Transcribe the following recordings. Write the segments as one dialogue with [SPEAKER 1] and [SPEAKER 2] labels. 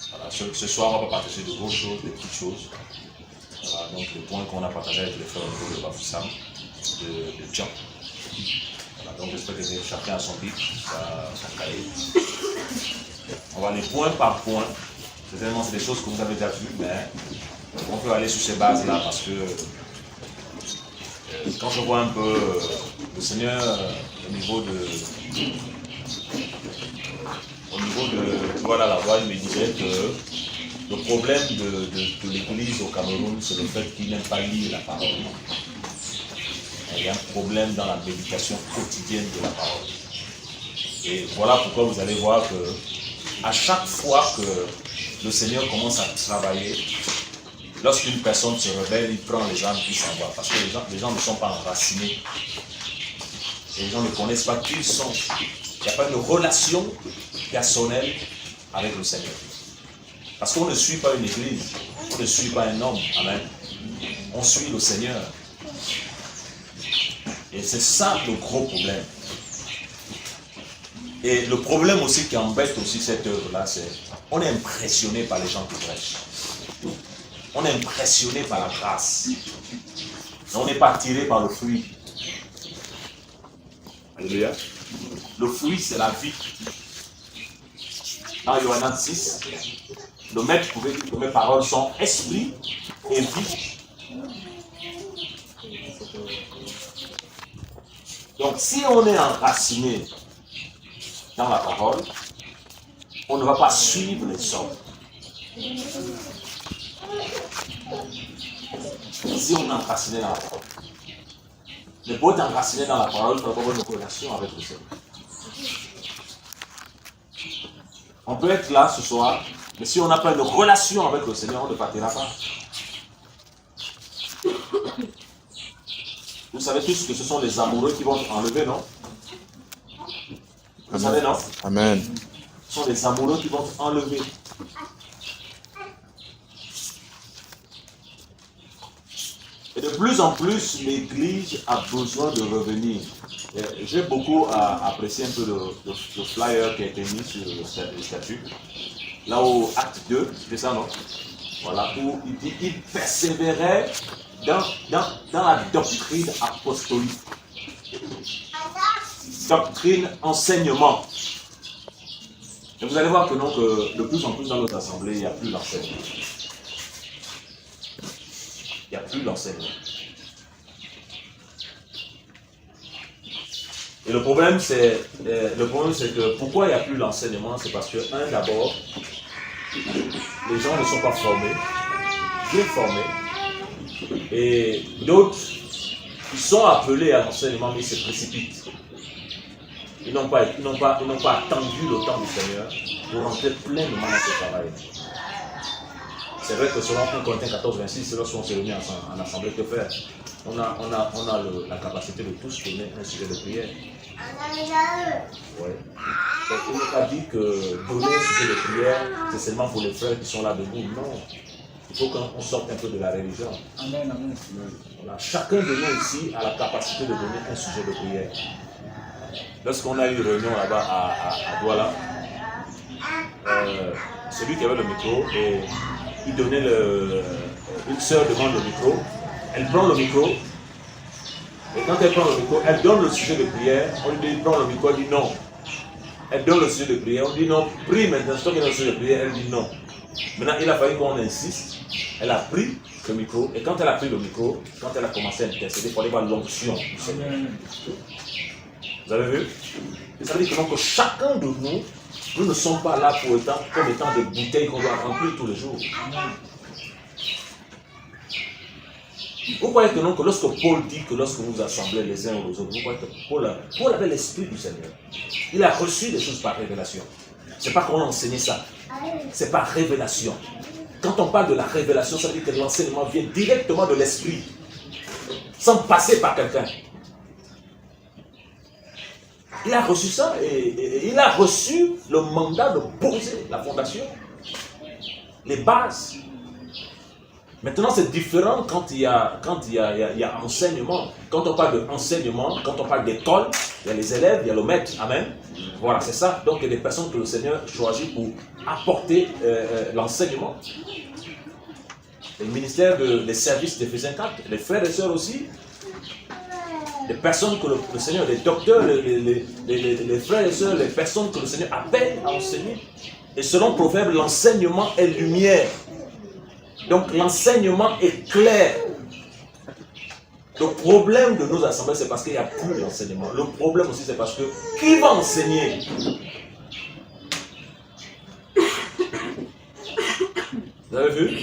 [SPEAKER 1] Voilà, ce soir, on va partager de grosses choses, des petites choses. Voilà, donc le point qu'on a partagé avec les frères au niveau de Bafoussam, de Tian. Voilà, donc j'espère que chacun a son livre, son cahier. On va aller point par point. Certainement, c'est des choses que vous avez déjà vues, mais on peut aller sur ces bases-là parce que quand je vois un peu le Seigneur au niveau de voilà, la voix, il me disait que le problème de l'Église au Cameroun, c'est le fait qu'il n'aime pas lire la parole. Il y a un problème dans la méditation quotidienne de la parole. Et voilà pourquoi vous allez voir que à chaque fois que le Seigneur commence à travailler, lorsqu'une personne se rebelle, il prend les âmes qui s'en vont. Parce que les gens ne sont pas enracinés. Et les gens ne connaissent pas qui ils sont. Il n'y a pas de relation personnelle avec le Seigneur. Parce qu'on ne suit pas une église, on ne suit pas un homme. Amen. On suit le Seigneur. Et c'est ça le gros problème. Et le problème aussi qui embête aussi cette œuvre-là, c'est on est impressionné par les gens qui prêchent. On est impressionné par la grâce. On n'est pas attiré par le fruit. Alléluia. Le fruit, c'est la vie. Dans Yohanan 6, le maître pouvait dire que mes paroles sont esprit et vie. Donc, si on est enraciné dans la parole, on ne va pas suivre les hommes. Si on est enraciné dans la parole. Le beau est enraciné dans la parole, il faut avoir une relation avec le Seigneur. On peut être là ce soir, mais si on n'a pas une relation avec le Seigneur, on ne partira pas. Vous savez tous que ce sont les amoureux qui vont enlever, non? Vous savez, non?
[SPEAKER 2] Amen.
[SPEAKER 1] Ce sont les amoureux qui vont enlever. Et de plus en plus, l'Église a besoin de revenir. J'ai beaucoup apprécié un peu le flyer qui a été mis sur le statut. Là au acte 2, c'est ça, non? Voilà, où il dit qu'il persévérait dans la doctrine apostolique. Doctrine, enseignement. Et vous allez voir que donc, de plus en plus dans notre assemblée, il n'y a plus l'enseignement. Il n'y a plus l'enseignement. Et le problème, c'est que pourquoi il n'y a plus l'enseignement, c'est parce que, d'abord, les gens ne sont pas formés, bien formés, et d'autres, ils sont appelés à l'enseignement, mais ils se précipitent. Ils n'ont pas attendu le temps du Seigneur pour rentrer pleinement dans ce travail. C'est vrai que selon 1 Corinthiens 14, 26, lorsqu'on s'est réunis en assemblée, que faire? On a la capacité de tous donner un sujet de prière. Ouais. Donc il n'est pas dit que donner un sujet de prière, c'est seulement pour les frères qui sont là debout. Non. Il faut qu'on sorte un peu de la religion. Amen, amen. Voilà. Chacun de nous ici a la capacité de donner un sujet de prière. Lorsqu'on a eu une réunion là-bas à Douala, celui qui avait le micro, et il donnait une sœur demande le micro, elle prend le micro, et quand elle prend le micro, elle donne le sujet de prière, on lui dit prends le micro, elle dit non. Elle donne le sujet de prière, on dit non, prie maintenant, c'est toi qui donne le sujet de prière, elle dit non. Maintenant, il a fallu qu'on insiste, elle a pris le micro, et quand elle a pris le micro, quand elle a commencé à intercéder, il fallait voir l'onction du Seigneur. Vous avez vu? Ça veut dire que chacun de nous ne sommes pas là comme étant des bouteilles qu'on doit remplir tous les jours. Vous croyez que non, que lorsque Paul dit que lorsque vous assemblez les uns aux autres, vous croyez que Paul avait l'esprit du Seigneur. Il a reçu des choses par révélation. C'est pas qu'on a enseigné ça. C'est par révélation. Quand on parle de la révélation, ça veut dire que l'enseignement vient directement de l'esprit, sans passer par quelqu'un. Il a reçu ça et il a reçu le mandat de poser la fondation, les bases. Maintenant, c'est différent quand il y a enseignement. Quand on parle d'enseignement, quand on parle d'école, il y a les élèves, il y a le maître. Amen. Voilà, c'est ça. Donc, il y a des personnes que le Seigneur choisit pour apporter l'enseignement. Le ministère des services d'Éphésiens 4, les frères et sœurs aussi. Les personnes que le Seigneur, les docteurs, les frères et sœurs, les personnes que le Seigneur appelle à enseigner. Et selon Proverbe, l'enseignement est lumière. Donc l'enseignement est clair. Le problème de nos assemblées, c'est parce qu'il n'y a plus d'enseignement. Le problème aussi, c'est parce que qui va enseigner? Vous avez vu?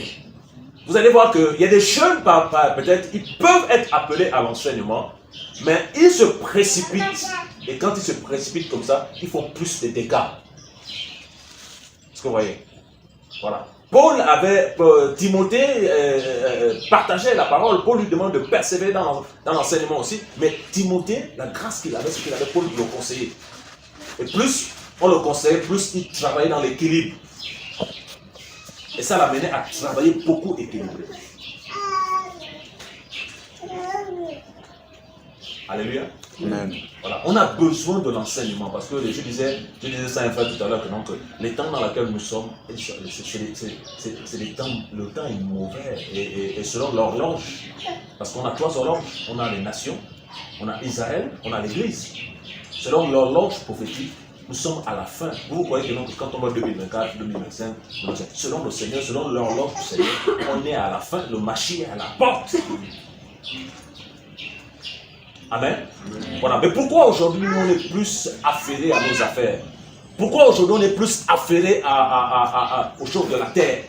[SPEAKER 1] Vous allez voir qu'il y a des jeunes, peut-être, ils peuvent être appelés à l'enseignement, mais ils se précipitent. Et quand ils se précipitent comme ça, ils font plus de dégâts. Est-ce que vous voyez? Voilà. Paul avait, Timothée partageait la parole. Paul lui demande de persévérer dans l'enseignement aussi. Mais Timothée, la grâce qu'il avait, c'est qu'il avait Paul le conseiller. Et plus on le conseillait, plus il travaillait dans l'équilibre. Et ça l'amenait à travailler beaucoup équilibré. Alléluia. Amen. Voilà. On a besoin de l'enseignement parce que je disais ça un frère tout à l'heure que donc, les temps dans lesquels nous sommes, c'est les temps, le temps est mauvais et selon l'horloge, parce qu'on a 3 horloges, on a les nations, on a Israël, on a l'Église. Selon l'horloge prophétique, nous sommes à la fin. Vous voyez que donc, quand on va 2024, 2025, selon le Seigneur, selon l'horloge du Seigneur, on est à la fin, le Mashiach est à la porte. Amen. Voilà. Mais pourquoi aujourd'hui on est plus affairé à nos affaires? Pourquoi aujourd'hui on est plus affairé aux choses de la terre?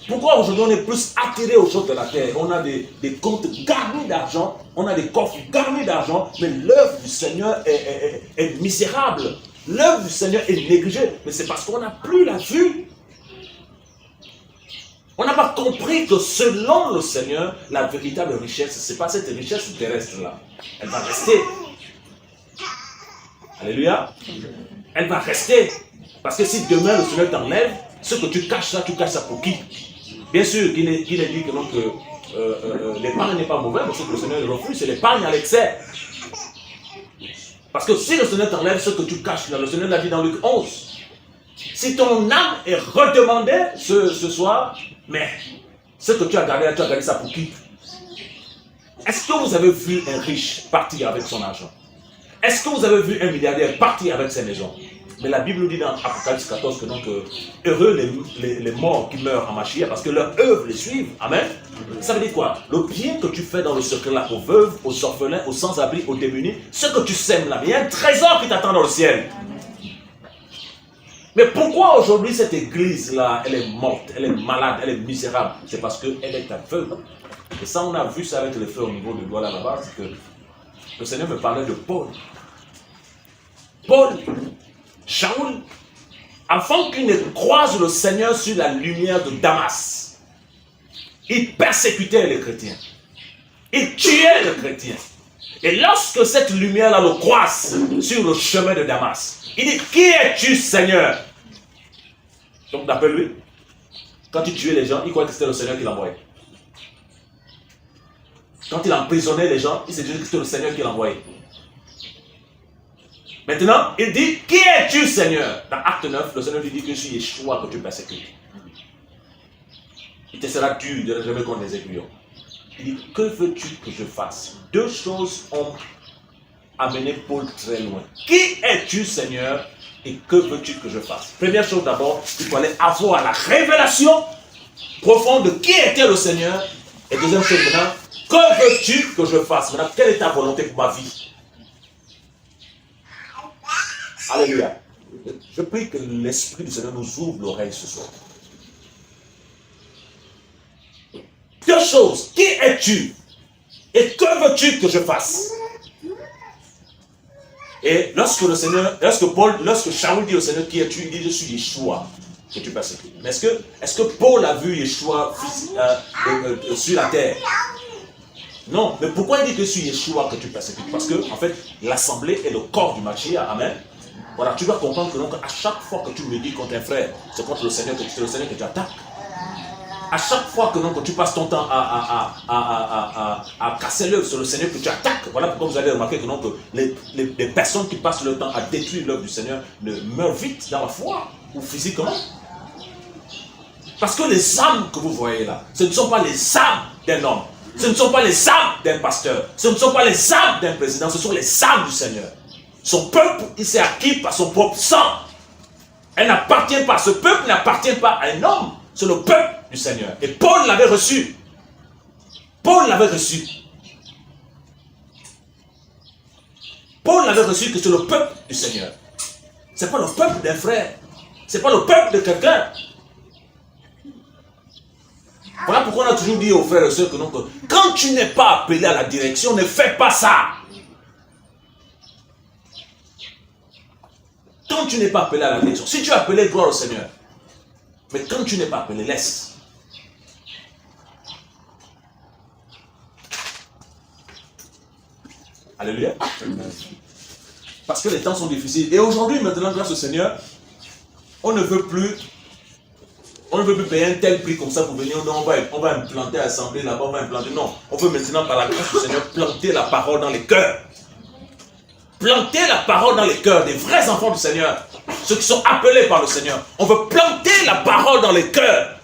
[SPEAKER 1] Pourquoi aujourd'hui on est plus attiré aux choses de la terre? On a des comptes garnis d'argent, on a des coffres garnis d'argent, mais l'œuvre du Seigneur est misérable. L'œuvre du Seigneur est négligée, mais c'est parce qu'on n'a plus la vue. On n'a pas compris que selon le Seigneur, la véritable richesse, ce n'est pas cette richesse terrestre-là. Elle va rester. Alléluia. Elle va rester. Parce que si demain le Seigneur t'enlève, ce que tu caches ça pour qui? Bien sûr qu'il est dit que, l'épargne n'est pas mauvaise, mais ce que le Seigneur refuse, c'est l'épargne à l'excès. Parce que si le Seigneur t'enlève ce que tu caches là, le Seigneur l'a dit dans Luc 11. Si ton âme est redemandée ce soir, mais ce que tu as gardé ça pour qui? Est-ce que vous avez vu un riche partir avec son argent? Est-ce que vous avez vu un milliardaire partir avec ses maisons? Mais la Bible nous dit dans Apocalypse 14 que donc, heureux les morts qui meurent en Mashiach parce que leurs œuvres les suivent. Amen. Ça veut dire quoi? Le bien que tu fais dans le secret là, aux veuves, aux orphelins, aux sans-abri, aux démunis, ce que tu sèmes là, il y a un trésor qui t'attend dans le ciel. Mais pourquoi aujourd'hui cette église-là, elle est morte, elle est malade, elle est misérable? C'est parce qu'elle est aveugle. Et ça, on a vu ça avec les frères au niveau de Douala là-bas, c'est que le Seigneur me parlait de Paul. Paul, Shaoul, avant qu'il ne croise le Seigneur sur la lumière de Damas, il persécutait les chrétiens. Il tuait les chrétiens. Et lorsque cette lumière-là le croise sur le chemin de Damas, il dit, qui es-tu, Seigneur? Donc, d'après lui, quand il tuait les gens, il croyait que c'était le Seigneur qui l'envoyait. Quand il emprisonnait les gens, il se disait que c'était le Seigneur qui l'envoyait. Maintenant, il dit, qui es-tu, Seigneur? Dans Acte 9, le Seigneur lui dit que je suis Yeshua que tu persécutes. Il te sera dur de rejeter contre les aiguillons. Il dit, que veux-tu que je fasse? 2 choses ont amené Paul très loin. Qui es-tu, Seigneur, et que veux-tu que je fasse? Première chose d'abord, il fallait avoir la révélation profonde de qui était le Seigneur. Et deuxième chose maintenant, que veux-tu que je fasse? Maintenant, quelle est ta volonté pour ma vie? Alléluia. Je prie que l'Esprit du Seigneur nous ouvre l'oreille ce soir. 2 choses. Qui es-tu? Et que veux-tu que je fasse? Et lorsque Shaoul dit au Seigneur qui es-tu, il dit je suis Yeshua que tu persécutes. Mais est-ce que Paul a vu Yeshua sur la terre? Non, mais pourquoi il dit que je suis Yeshua que tu persécutes? Parce que en fait, l'assemblée est le corps du Mashiach. Amen. Voilà, tu dois comprendre que donc à chaque fois que tu me dis contre un frère, c'est contre le Seigneur que tu attaques. À chaque fois que donc, tu passes ton temps à casser l'œuvre sur le Seigneur, que tu attaques, voilà pourquoi vous allez remarquer que, donc, les personnes qui passent le temps à détruire l'œuvre du Seigneur ne meurent vite dans la foi ou physiquement. Parce que les âmes que vous voyez là, ce ne sont pas les âmes d'un homme, ce ne sont pas les âmes d'un pasteur, ce ne sont pas les âmes d'un président, ce sont les âmes du Seigneur. Son peuple, il s'est acquis par son propre sang. Elle n'appartient pas, ce peuple n'appartient pas à un homme, c'est le peuple du Seigneur. Et Paul l'avait reçu. Paul l'avait reçu. Paul l'avait reçu que c'est le peuple du Seigneur. Ce n'est pas le peuple d'un frère. Ce n'est pas le peuple de quelqu'un. Voilà pourquoi on a toujours dit aux frères et sœurs que, non, que quand tu n'es pas appelé à la direction, ne fais pas ça. Quand tu n'es pas appelé à la direction, si tu es appelé, gloire au Seigneur. Mais quand tu n'es pas appelé, laisse. Alléluia. Parce que les temps sont difficiles. Et aujourd'hui, maintenant, grâce au Seigneur, on ne veut plus payer un tel prix comme ça pour venir. Non, on va implanter l'assemblée là-bas, on va implanter. Non, on veut maintenant, par la grâce du Seigneur, planter la parole dans les cœurs. Planter la parole dans les cœurs des vrais enfants du Seigneur. Ceux qui sont appelés par le Seigneur. On veut planter la parole dans les cœurs.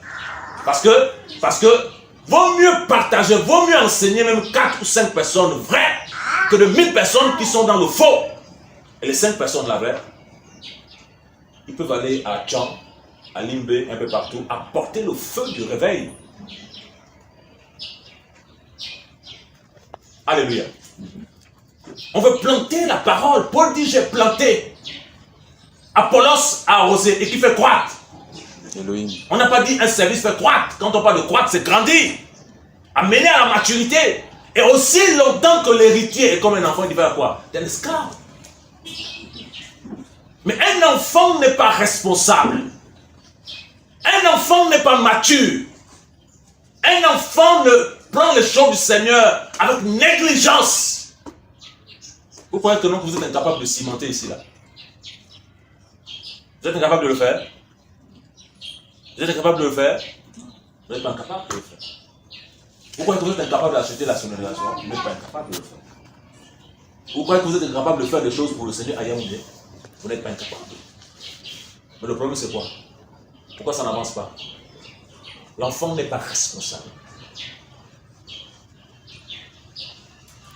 [SPEAKER 1] Parce que vaut mieux partager, vaut mieux enseigner même 4 ou 5 personnes vraies que de 1000 personnes qui sont dans le faux. Et les 5 personnes là, vraies, ils peuvent aller à Tchang, à Limbe, un peu partout, apporter le feu du réveil. Alléluia. On veut planter la parole. Paul dit, j'ai planté. Apollos a arrosé et qui fait croître. On n'a pas dit un service fait croître. Quand on parle de croître, c'est grandir. Amener à la maturité. Et aussi longtemps que l'héritier est comme un enfant, il va faire quoi? C'est un esclave. Mais un enfant n'est pas responsable. Un enfant n'est pas mature. Un enfant ne prend les choses du Seigneur avec négligence. Vous croyez que non, vous êtes incapable de cimenter ici, là? Vous êtes incapable de le faire? Vous êtes incapable de le faire? Vous n'êtes pas incapable de le faire. Vous croyez que vous êtes incapable d'acheter la sonorisation? Vous n'êtes pas incapable de le faire. Vous croyez que vous êtes incapable de faire des choses pour le Seigneur à Yaoundé? Vous n'êtes pas incapable. Mais le problème c'est quoi? Pourquoi ça n'avance pas? L'enfant n'est pas responsable.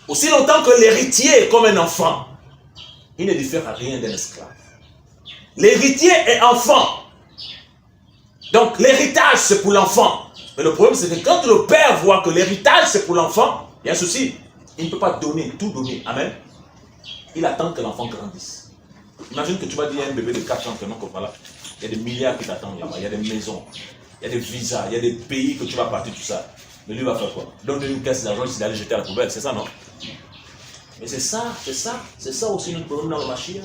[SPEAKER 1] Aussi longtemps que l'héritier est comme un enfant, il ne diffère à rien d'un esclave. L'héritier est enfant. Donc l'héritage c'est pour l'enfant. Mais le problème c'est que quand le père voit que l'héritage c'est pour l'enfant, il y a un souci. Il ne peut pas donner, tout donner. Amen. Il attend que l'enfant grandisse. Imagine que tu vas dire à un bébé de 4 ans que non, que voilà, il y a des milliards qui t'attendent là-bas, il y a des maisons, il y a des visas, il y a des pays que tu vas partir, tout ça. Mais lui va faire quoi? Donne une caisse d'argent, il d'aller jeter à la poubelle, c'est ça, non? Mais c'est ça aussi notre problème dans le Mashiach.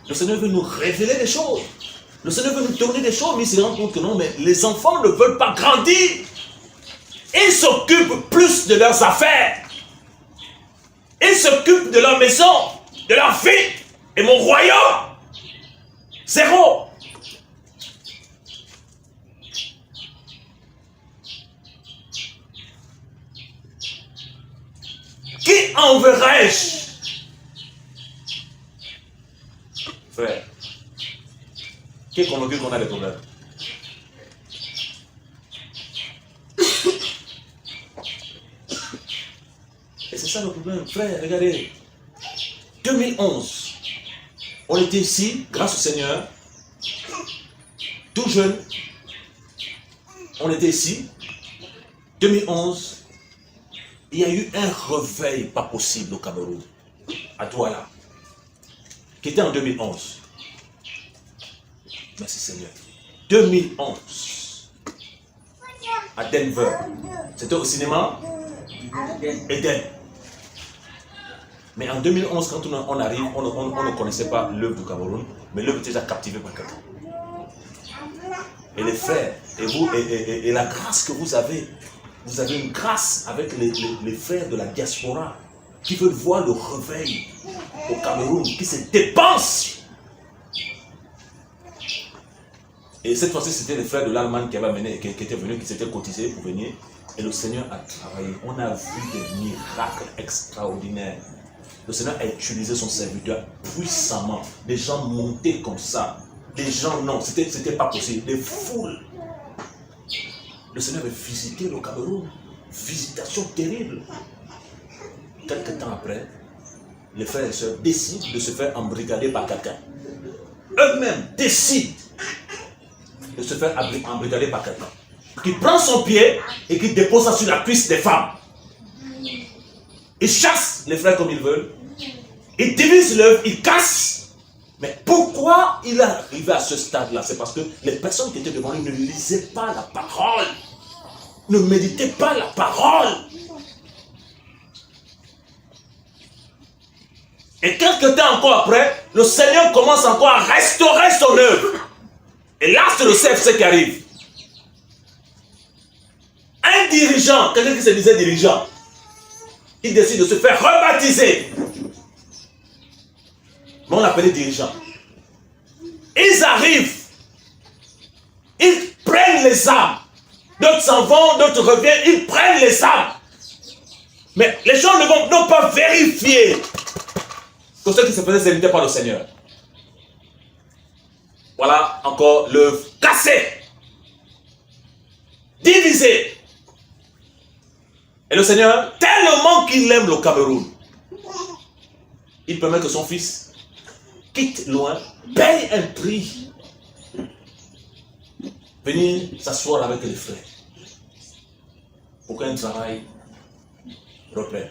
[SPEAKER 1] Le Seigneur veut nous révéler des choses. Le Seigneur veut nous donner des choses, mais il se rend compte que non, mais les enfants ne veulent pas grandir. Ils s'occupent plus de leurs affaires. Ils s'occupent de leur maison, de leur vie. Et mon royaume, zéro. Qui enverrai-je? Frère, qui est convaincu qu'on a des problèmes? Et c'est ça le problème, frère, regardez. 2011, on était ici, grâce au Seigneur, tout jeune. On était ici, 2011. Il y a eu un réveil pas possible au Cameroun, à Douala, qui était en 2011. Merci Seigneur. 2011, à Denver. C'était au cinéma Eden. Mais en 2011, quand on arrive, on ne connaissait pas l'œuvre du Cameroun, mais l'œuvre était déjà captivée par quelqu'un. Et les frères, et vous, et la grâce que vous avez une grâce avec les frères de la diaspora qui veulent voir le réveil au Cameroun, qui se dépensent. Et cette fois-ci, c'était les frères de l'Allemagne qui avaient amené, qui étaient venus, qui s'étaient cotisés pour venir. Et le Seigneur a travaillé. On a vu des miracles extraordinaires. Le Seigneur a utilisé son serviteur puissamment. Des gens montés comme ça. Des gens, non, c'était pas possible. Des foules. Le Seigneur avait visité le Cameroun. Visitation terrible. Quelques temps après, les frères et sœurs décident de se faire embrigader par quelqu'un. Eux-mêmes décident de se faire embrigader par quelqu'un. Qui prend son pied et qui dépose ça sur la cuisse des femmes. Ils chassent les frères comme ils veulent. Ils divisent l'œuvre, ils cassent. Mais pourquoi il est arrivé à ce stade-là? C'est parce que les personnes qui étaient devant lui ne lisaient pas la parole. Ne méditaient pas la parole. Et quelques temps encore après, le Seigneur commence encore à restaurer son œuvre. Et là, c'est le CFC qui arrive. Un dirigeant, quelqu'un qui se disait dirigeant, il décide de se faire rebaptiser. Mais on l'appelait dirigeant. Ils arrivent. Ils prennent les âmes. D'autres s'en vont, d'autres reviennent. Ils prennent les âmes. Mais les gens n'ont pas vérifié que ceux qui se faisaient servir par le Seigneur. Voilà encore l'œuvre cassée. Divisée. Et le Seigneur, tellement qu'il aime le Cameroun, il permet que son fils quitte loin, paye un prix, venir s'asseoir avec les frères, pour qu'un travail reprenne.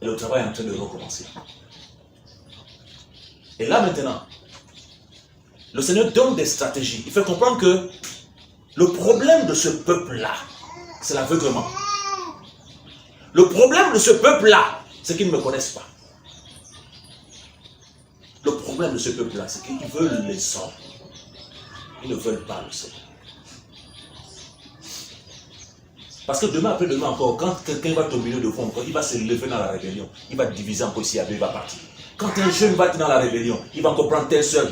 [SPEAKER 1] Et le travail est en train de recommencer. Et là maintenant, le Seigneur donne des stratégies. Il fait comprendre que le problème de ce peuple-là, c'est l'aveuglement. Le problème de ce peuple-là, c'est qu'ils ne me connaissent pas. Le problème de ce peuple-là, c'est qu'ils veulent les hommes. Ils ne veulent pas le Seigneur. Parce que demain, après demain encore, quand quelqu'un va tomber de fond, il va se lever dans la rébellion. Il va diviser encore ici, il va partir. Quand un jeune va être dans la rébellion, il va encore prendre telle soeur,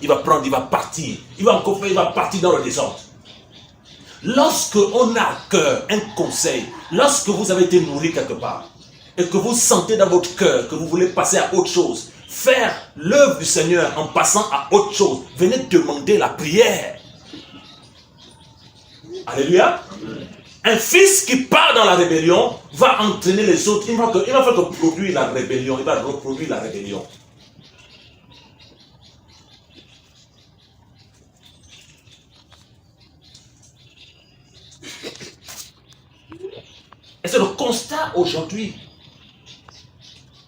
[SPEAKER 1] il va prendre, il va partir. Il va partir dans le désordre. Lorsque on a à cœur un conseil, lorsque vous avez été nourri quelque part, et que vous sentez dans votre cœur que vous voulez passer à autre chose, faire l'œuvre du Seigneur en passant à autre chose, venez demander la prière. Alléluia. Un fils qui part dans la rébellion va entraîner les autres. Il va faire que produire la rébellion. Il va reproduire la rébellion. Et c'est le constat aujourd'hui.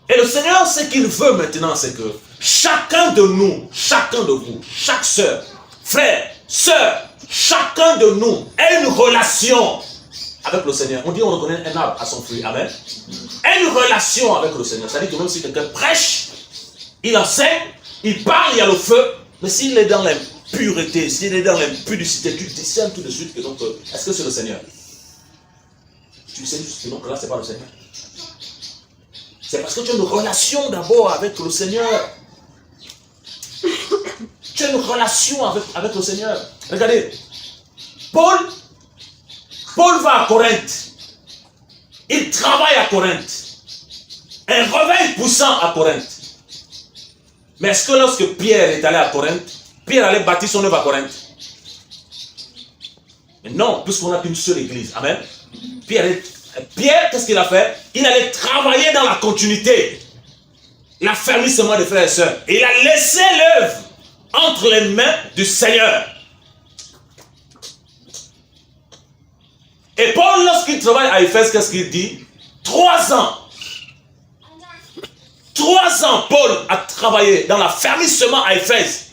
[SPEAKER 1] Et le Seigneur, ce qu'il veut maintenant, c'est que chacun de nous, chacun de vous, chaque soeur, frère, soeur, chacun de nous ait une relation avec le Seigneur. On dit on reconnaît un arbre à son fruit. Amen. Une relation avec le Seigneur. C'est-à-dire que même si quelqu'un prêche, il enseigne, il parle, il y a le feu. Mais s'il est dans l'impureté, s'il est dans l'impudicité, tu discernes tout de suite que donc, est-ce que c'est le Seigneur? Tu sais juste que donc là, ce n'est pas le Seigneur. C'est parce que tu as une relation d'abord avec le Seigneur. Tu as une relation avec le Seigneur. Regardez, Paul va à Corinthe. Il travaille à Corinthe. Un réveil poussant à Corinthe. Mais est-ce que lorsque Pierre est allé à Corinthe, Pierre allait bâtir son œuvre à Corinthe? Mais non, puisqu'on n'a qu'une seule église. Amen. Pierre, qu'est-ce qu'il a fait? Il allait travailler dans la continuité. L'affermissement des frères et sœurs. Et il a laissé l'œuvre entre les mains du Seigneur. Et Paul, lorsqu'il travaille à Éphèse, qu'est-ce qu'il dit? 3 ans. 3 ans, Paul a travaillé dans l'affermissement à Éphèse.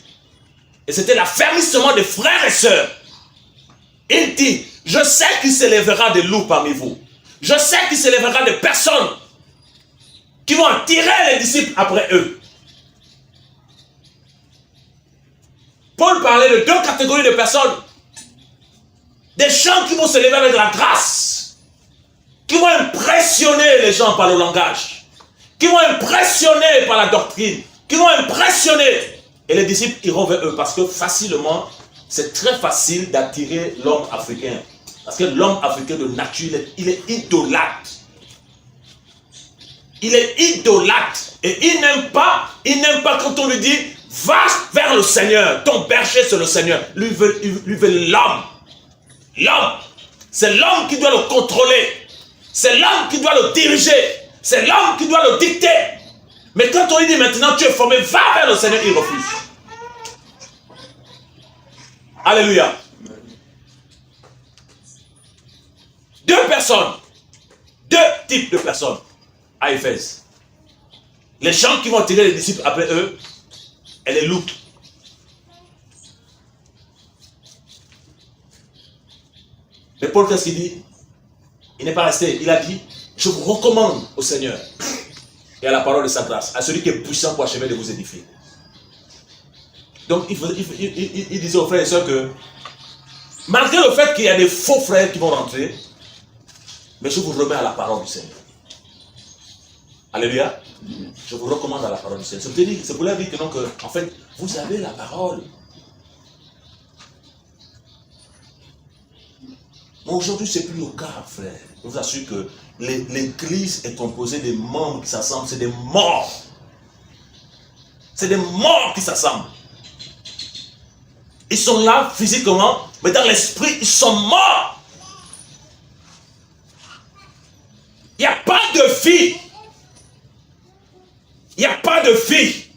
[SPEAKER 1] Et c'était l'affermissement des frères et sœurs. Il dit, je sais qu'il s'élèvera des loups parmi vous. Je sais qu'il s'élèvera des personnes qui vont attirer les disciples après eux. Paul parlait de 2 catégories de personnes. Des gens qui vont se lever avec la grâce, qui vont impressionner les gens par le langage, qui vont impressionner par la doctrine, qui vont impressionner. Et les disciples iront vers eux parce que facilement, c'est très facile d'attirer l'homme africain. Parce que l'homme africain de nature, il est idolâtre. Il est idolâtre. Et il n'aime pas quand on lui dit, va vers le Seigneur. Ton berger, c'est le Seigneur. Lui veut l'homme. L'homme. C'est l'homme qui doit le contrôler. C'est l'homme qui doit le diriger. C'est l'homme qui doit le dicter. Mais quand on lui dit maintenant, tu es formé, va vers le Seigneur, il refuse. Alléluia. Deux types de personnes à Éphèse. Les gens qui vont tirer les disciples après eux et les loups. Mais Paul, qu'est-ce qu'il dit? Il n'est pas resté. Il a dit, je vous recommande au Seigneur et à la parole de sa grâce, à celui qui est puissant pour achever de vous édifier. Donc, il disait aux frères et sœurs que, malgré le fait qu'il y a des faux frères qui vont rentrer, mais je vous remets à la parole du Seigneur. Alléluia. Je vous recommande à la parole du Seigneur. C'est pour leur dire que, donc, en fait, vous avez la parole. Mais aujourd'hui, ce n'est plus le cas, frère. Je vous assure que l'église est composée des membres qui s'assemblent. C'est des morts. C'est des morts qui s'assemblent. Ils sont là physiquement, mais dans l'esprit, ils sont morts. Il n'y a pas de vie. Il n'y a pas de vie.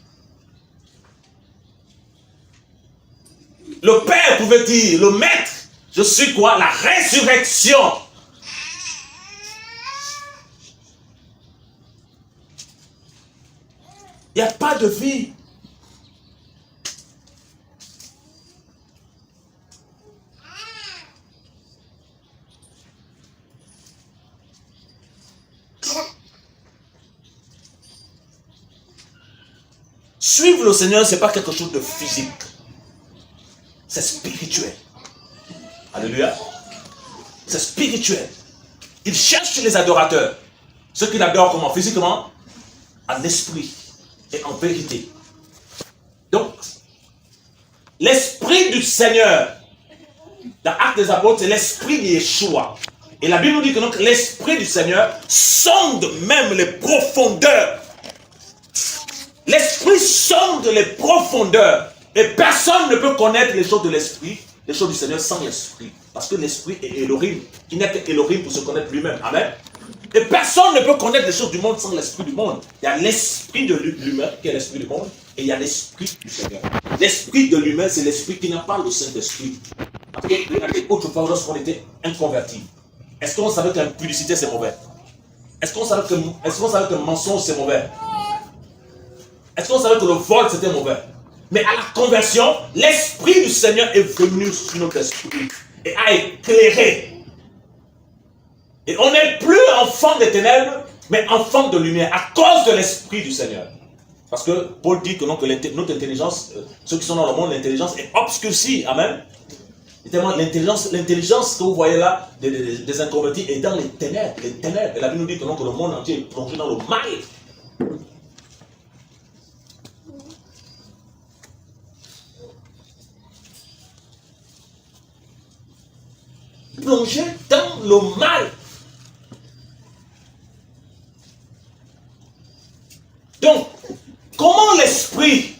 [SPEAKER 1] Le Père pouvait dire, le Maître, je suis quoi? La résurrection. Il n'y a pas de vie. Suivre le Seigneur, ce n'est pas quelque chose de physique. C'est spirituel. Alléluia. C'est spirituel. Il cherche les adorateurs. Ceux qui l'adorent comment? Physiquement, en esprit et en vérité. Donc, l'esprit du Seigneur, dans Actes des Apôtres, c'est l'esprit de Yeshua. Et la Bible nous dit que donc l'esprit du Seigneur sonde même les profondeurs. L'esprit sonde les profondeurs. Et personne ne peut connaître les choses de l'esprit, les choses du Seigneur sans l'esprit. Parce que l'esprit est Elohim. Il n'est que Elohim pour se connaître lui-même. Amen. Et personne ne peut connaître les choses du monde sans l'esprit du monde. Il y a l'esprit de l'humain qui est l'esprit du monde. Et il y a l'esprit du Seigneur. L'esprit de l'humain, c'est l'esprit qui n'a pas le Saint-Esprit. Parce que autrefois, lorsqu'on était inconvertis, est-ce qu'on savait que l'impudicité c'est mauvais? Est-ce qu'on savait que le mensonge c'est mauvais? Est-ce qu'on savait que le vol c'était mauvais? Mais à la conversion, l'esprit du Seigneur est venu sur notre esprit et a éclairé. Et on n'est plus enfant des ténèbres, mais enfant de lumière à cause de l'esprit du Seigneur. Parce que Paul dit que, non, que notre intelligence, ceux qui sont dans le monde, l'intelligence est obscurcie. Amen. L'intelligence que vous voyez là, des inconvertis, est dans les ténèbres. Les ténèbres. Et la Bible nous dit que, non, que le monde entier est plongé dans le mal. Plongé dans le mal. Donc, comment l'esprit,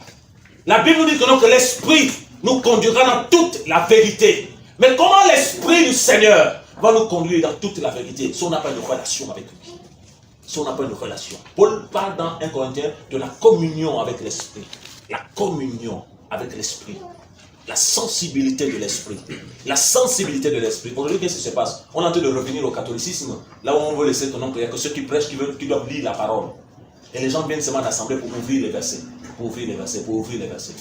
[SPEAKER 1] la Bible nous dit que, non, que l'esprit nous conduira dans toute la vérité. Mais comment l'esprit du Seigneur va nous conduire dans toute la vérité si on n'a pas de relation avec lui? Si on n'a pas de relation. Paul parle dans 1 Corinthiens de la communion avec l'esprit. La communion avec l'esprit. La sensibilité de l'esprit. La sensibilité de l'esprit. Aujourd'hui, qu'est-ce qui se passe? On est en train de revenir au catholicisme. Là où on veut laisser ton nom, il n'y a que ceux qui prêchent qui doivent lire la parole. Et les gens viennent seulement d'assemblée pour ouvrir les versets. Pour ouvrir les versets, pour ouvrir les versets.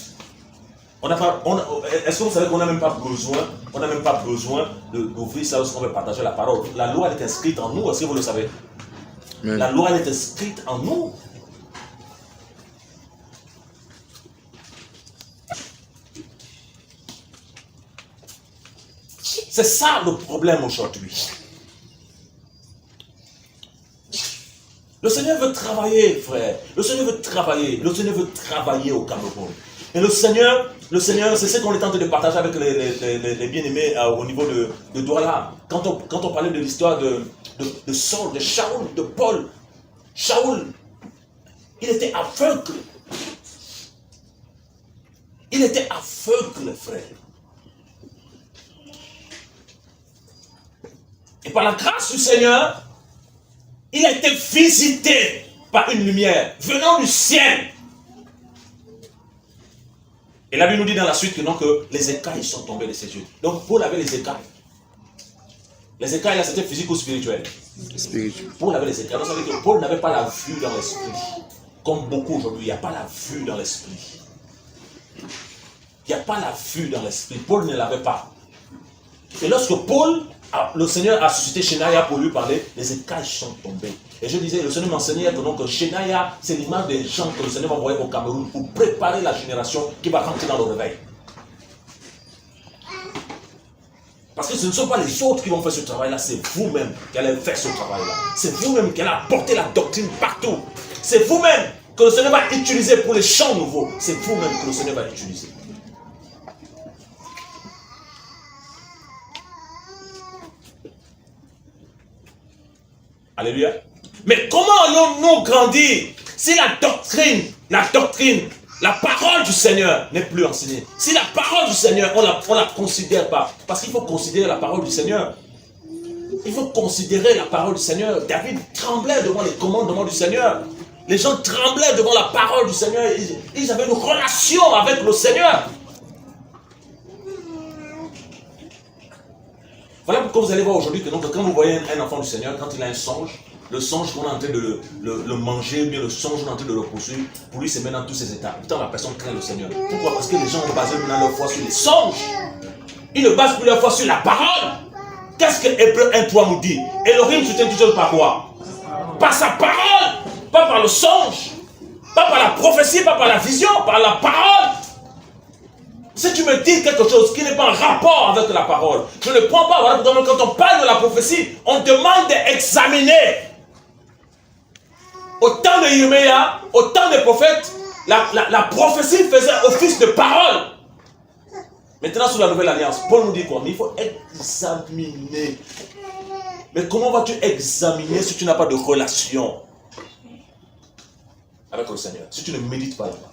[SPEAKER 1] Est-ce que vous savez qu'on n'a même pas besoin d'ouvrir ça lorsqu'on veut partager la parole? La loi elle est inscrite en nous, est-ce que vous le savez? Amen. La loi elle est inscrite en nous. C'est ça le problème aujourd'hui. Le Seigneur veut travailler, frère. Le Seigneur veut travailler. Le Seigneur veut travailler au Cameroun. Et le Seigneur, c'est ce qu'on est en train de partager avec les bien-aimés au niveau de Douala. Quand on parlait de l'histoire de Saul, de Shaoul, de Paul. Shaoul, il était aveugle. Il était aveugle, frère. Et par la grâce du Seigneur, il a été visité par une lumière venant du ciel. Et la Bible nous dit dans la suite que, non, que les écailles sont tombées de ses yeux. Donc Paul avait les écailles. Les écailles là, c'était physique ou spirituel?
[SPEAKER 2] Spirituel.
[SPEAKER 1] Paul avait les écailles. Vous savez que Paul n'avait pas la vue dans l'esprit. Comme beaucoup aujourd'hui, il n'y a pas la vue dans l'esprit. Il n'y a pas la vue dans l'esprit. Paul ne l'avait pas. Et lorsque Paul, le Seigneur a suscité Shemaya pour lui parler, les écailles sont tombées. Et je disais, le Seigneur m'enseignait que, donc, Shemaya, c'est l'image des gens que le Seigneur va envoyer au Cameroun pour préparer la génération qui va rentrer dans le réveil. Parce que ce ne sont pas les autres qui vont faire ce travail-là, c'est vous-même qui allez faire ce travail-là. C'est vous-même qui allez apporter la doctrine partout. C'est vous-même que le Seigneur va utiliser pour les chants nouveaux. C'est vous-même que le Seigneur va utiliser. Alléluia. Mais comment allons-nous grandir si la doctrine, la parole du Seigneur n'est plus enseignée? Si la parole du Seigneur, on la considère pas. Parce qu'il faut considérer la parole du Seigneur. Il faut considérer la parole du Seigneur. David tremblait devant les commandements du Seigneur. Les gens tremblaient devant la parole du Seigneur. Ils avaient une relation avec le Seigneur. Voilà pourquoi vous allez voir aujourd'hui que, donc, quand vous voyez un enfant du Seigneur, quand il a un songe, le songe qu'on est en train de le manger, ou bien le songe qu'on est en train de le poursuivre, pour lui c'est maintenant tous ces étapes. Pourtant la personne craint le Seigneur. Pourquoi? Parce que les gens ont basé maintenant leur foi sur les songes. Ils ne basent plus leur foi sur la parole. Qu'est-ce que Hébreux 1:3 nous dit? Elohim se tient toujours par quoi? Par sa parole, pas par le songe, pas par la prophétie, pas par la vision, par la parole. Si tu me dis quelque chose qui n'est pas en rapport avec la parole, je ne prends pas. Voilà pourquoi quand on parle de la prophétie, on demande d'examiner. Au temps de Yirméa, au temps des prophètes, la prophétie faisait office de parole. Maintenant, sous la nouvelle alliance, Paul nous dit quoi? Mais il faut examiner. Mais comment vas-tu examiner si tu n'as pas de relation avec le Seigneur? Si tu ne médites pas là-bas.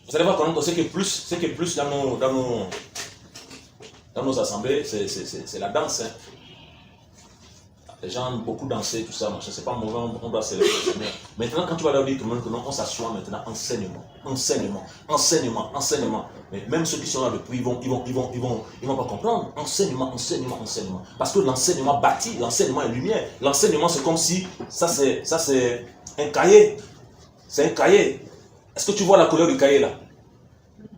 [SPEAKER 1] Vous allez voir quand même que ce qui est plus dans nos assemblées, c'est la danse. Hein. Les gens aiment beaucoup danser, tout ça, machin. C'est pas mauvais, on doit célébrer le Seigneur. Maintenant, quand tu vas leur dire que non, on s'assoit maintenant, enseignement. Mais même ceux qui sont là depuis, ils vont pas comprendre. Enseignement. Parce que l'enseignement bâtit, l'enseignement est lumière. L'enseignement, c'est comme si, ça c'est un cahier. C'est un cahier. Est-ce que tu vois la couleur du cahier là?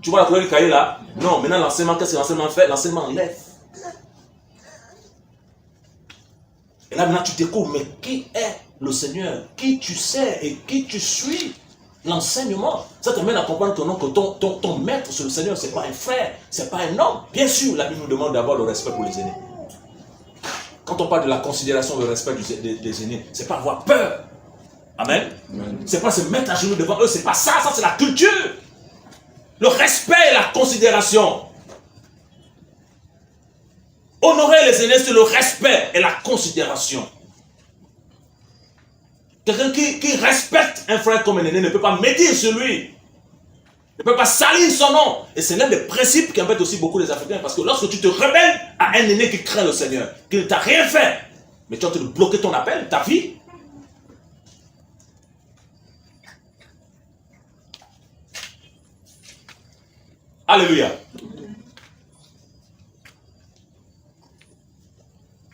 [SPEAKER 1] Tu vois la couleur du cahier là? Non, maintenant l'enseignement, qu'est-ce que l'enseignement fait? L'enseignement enlève. Et là maintenant tu découvres, mais qui est le Seigneur? Qui tu sais et qui tu suis? L'enseignement. Ça t'amène à comprendre que non, que ton maître sur le Seigneur, c'est pas un frère, c'est pas un homme. Bien sûr, la Bible nous demande d'avoir le respect pour les aînés. Quand on parle de la considération, le respect des aînés, c'est pas avoir peur. Amen. C'est pas se mettre à genoux devant eux, c'est pas ça, ça c'est la culture. Le respect et la considération. Honorer les aînés, c'est le respect et la considération. Quelqu'un qui respecte un frère comme un aîné ne peut pas médire sur lui. Ne peut pas salir son nom. Et c'est l'un des principes qui embêtent aussi beaucoup les Africains. Parce que lorsque tu te rebelles à un aîné qui craint le Seigneur, qui ne t'a rien fait, mais tu es en train de bloquer ton appel, ta vie. Alléluia.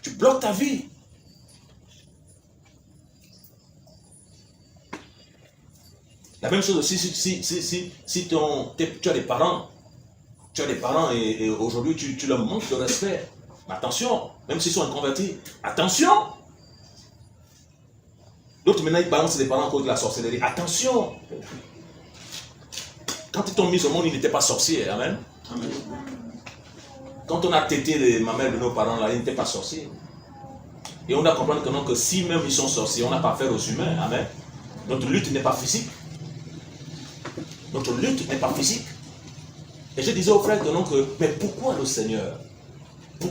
[SPEAKER 1] Tu bloques ta vie. La même chose aussi si tu as des parents. Tu as des parents et aujourd'hui tu leur manques de respect. Attention, même s'ils sont inconvertis, attention. D'autres maintenant ils balancent les parents à cause de la sorcellerie. Attention. Quand ils t'ont mis au monde, ils n'étaient pas sorciers. Amen. Amen. Quand on a tété ma mère de nos parents, là, ils n'étaient pas sorciers. Et on doit comprendre que, non, que si même ils sont sorciers, on n'a pas affaire aux humains. Amen. Notre lutte n'est pas physique. Notre lutte n'est pas physique. Et je disais aux frères que non, mais pourquoi le Seigneur est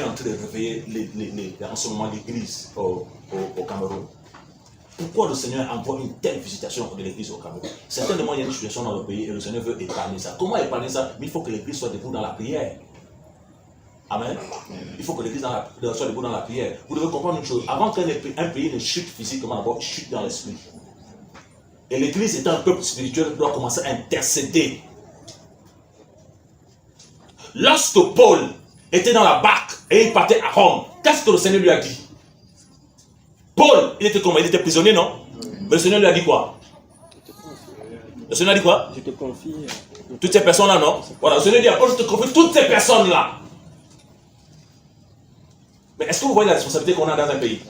[SPEAKER 1] en train de réveiller en ce moment l'église au Cameroun? Pourquoi le Seigneur envoie une telle visitation de l'église au Cameroun? Certainement, il y a une situation dans le pays et le Seigneur veut épargner ça. Comment épargner ça? Mais il faut que l'église soit debout dans la prière. Amen. Il faut que l'église soit debout dans la prière. Vous devez comprendre une chose. Avant qu'un pays ne chute physiquement, d'abord, il chute dans l'esprit. Et l'église étant un peuple spirituel, doit commencer à intercéder. Lorsque Paul était dans la barque et il partait à Rome, qu'est-ce que le Seigneur lui a dit? Paul, il était comment? Il était prisonnier, non? Mais le Seigneur lui a dit quoi? Le Seigneur a dit quoi?
[SPEAKER 2] Je te confie.
[SPEAKER 1] Toutes ces personnes-là, non? Voilà, le Seigneur dit à Paul, je te confie toutes ces personnes-là. Mais est-ce que vous voyez la responsabilité qu'on a dans un pays?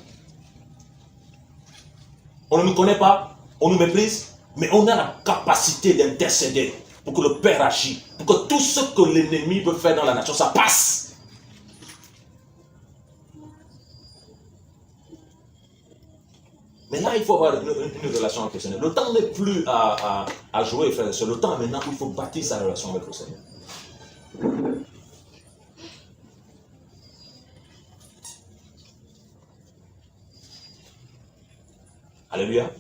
[SPEAKER 1] On ne nous connaît pas, on nous méprise, mais on a la capacité d'intercéder pour que le Père agisse, pour que tout ce que l'ennemi veut faire dans la nation, ça passe. Mais là, il faut avoir une relation avec le Seigneur. Le temps n'est plus à jouer, frère. C'est le temps maintenant où il faut bâtir sa relation avec le Seigneur. Alléluia.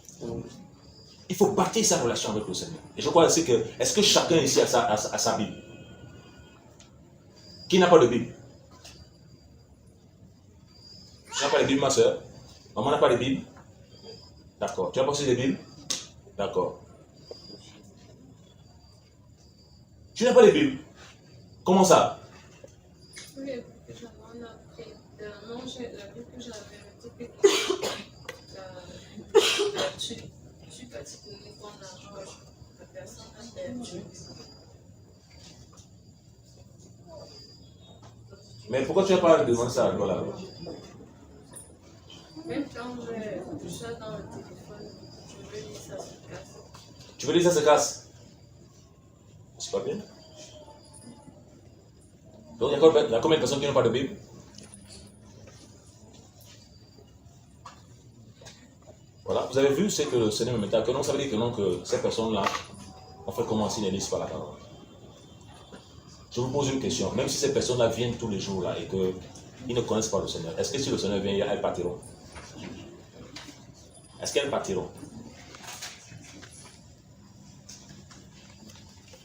[SPEAKER 1] Il faut bâtir sa relation avec le Seigneur. Et je crois aussi que, est-ce que chacun ici a sa Bible? Qui n'a pas de Bible? Tu n'as pas de Bible, ma soeur? Maman n'a pas de Bible? D'accord. Tu as pas aussi de Bible? D'accord. Tu n'as pas de Bible? Comment ça?
[SPEAKER 3] Oui, j'en ai appris. Non, la Bible que j'avais, je suis particulier pour l'argent, la personne a perdu.
[SPEAKER 1] Mais pourquoi tu n'as pas demandé ça à là?
[SPEAKER 3] Même quand je suis dans le téléphone, je veux lire ça se casse.
[SPEAKER 1] Tu veux dire ça se casse? C'est pas bien. Donc il y a combien de personnes qui n'ont pas de Bible? Voilà, vous avez vu ce que le Seigneur me mettait à cœur. Non, ça veut dire que non, que ces personnes-là, en fait, comment s'ils ne lisent pas la parole. Je vous pose une question. Même si ces personnes-là viennent tous les jours là et qu'ils ne connaissent pas le Seigneur, est-ce que si le Seigneur vient, elles partiront? Est-ce qu'elles partiront?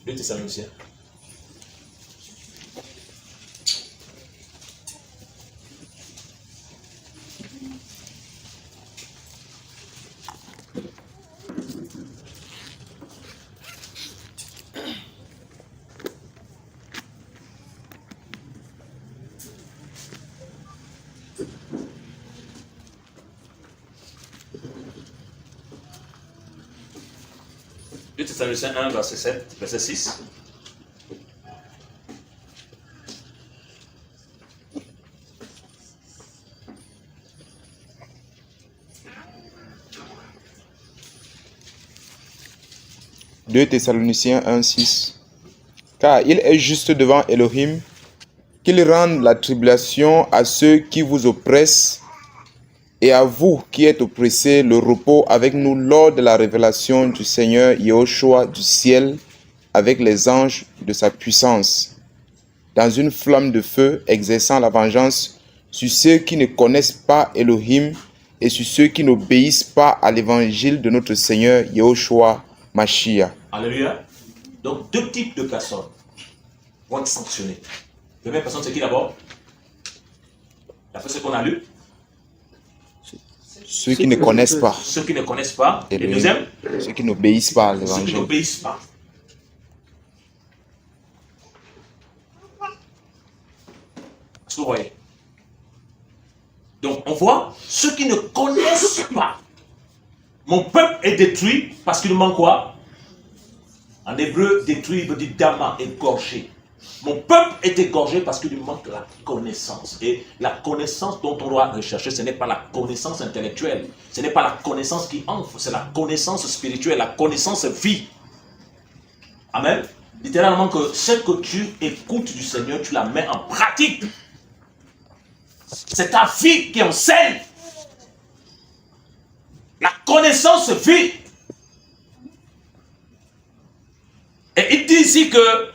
[SPEAKER 1] 2 Thessaloniciens. Thessaloniciens 1, verset 7, verset 6.
[SPEAKER 4] Deux Thessaloniciens 1, 6. Car il est juste devant Elohim qu'il rende la tribulation à ceux qui vous oppressent et à vous qui êtes oppressés le repos avec nous lors de la révélation du Seigneur Yahushua du ciel avec les anges de sa puissance, dans une flamme de feu exerçant la vengeance sur ceux qui ne connaissent pas Elohim et sur ceux qui n'obéissent pas à l'évangile de notre Seigneur Yahushua Mashiach.
[SPEAKER 1] Alléluia. Donc 2 types de personnes vont être sanctionnées. La première personne, c'est qui d'abord? D'après ce qu'on a lu?
[SPEAKER 4] Ceux qui ne connaissent pas.
[SPEAKER 1] Ceux qui ne connaissent pas. Et
[SPEAKER 4] Elohim.
[SPEAKER 1] deuxième?
[SPEAKER 4] Ceux qui n'obéissent pas à
[SPEAKER 1] Ceux qui
[SPEAKER 4] l'évangile.
[SPEAKER 1] n'obéissent pas. Est-ce que vous voyez? Donc on voit ceux qui ne connaissent pas. Mon peuple est détruit parce qu'il manque quoi? En hébreu, détruit veut dire dama, égorgé. Mon peuple est égorgé parce qu'il lui manque la connaissance. Et la connaissance dont on doit rechercher, ce n'est pas la connaissance intellectuelle. Ce n'est pas la connaissance qui enfle, c'est la connaissance spirituelle, la connaissance vie. Amen. littéralement que ce que tu écoutes du Seigneur, tu la mets en pratique. C'est ta vie qui enseigne. La connaissance vit. Et il dit ici que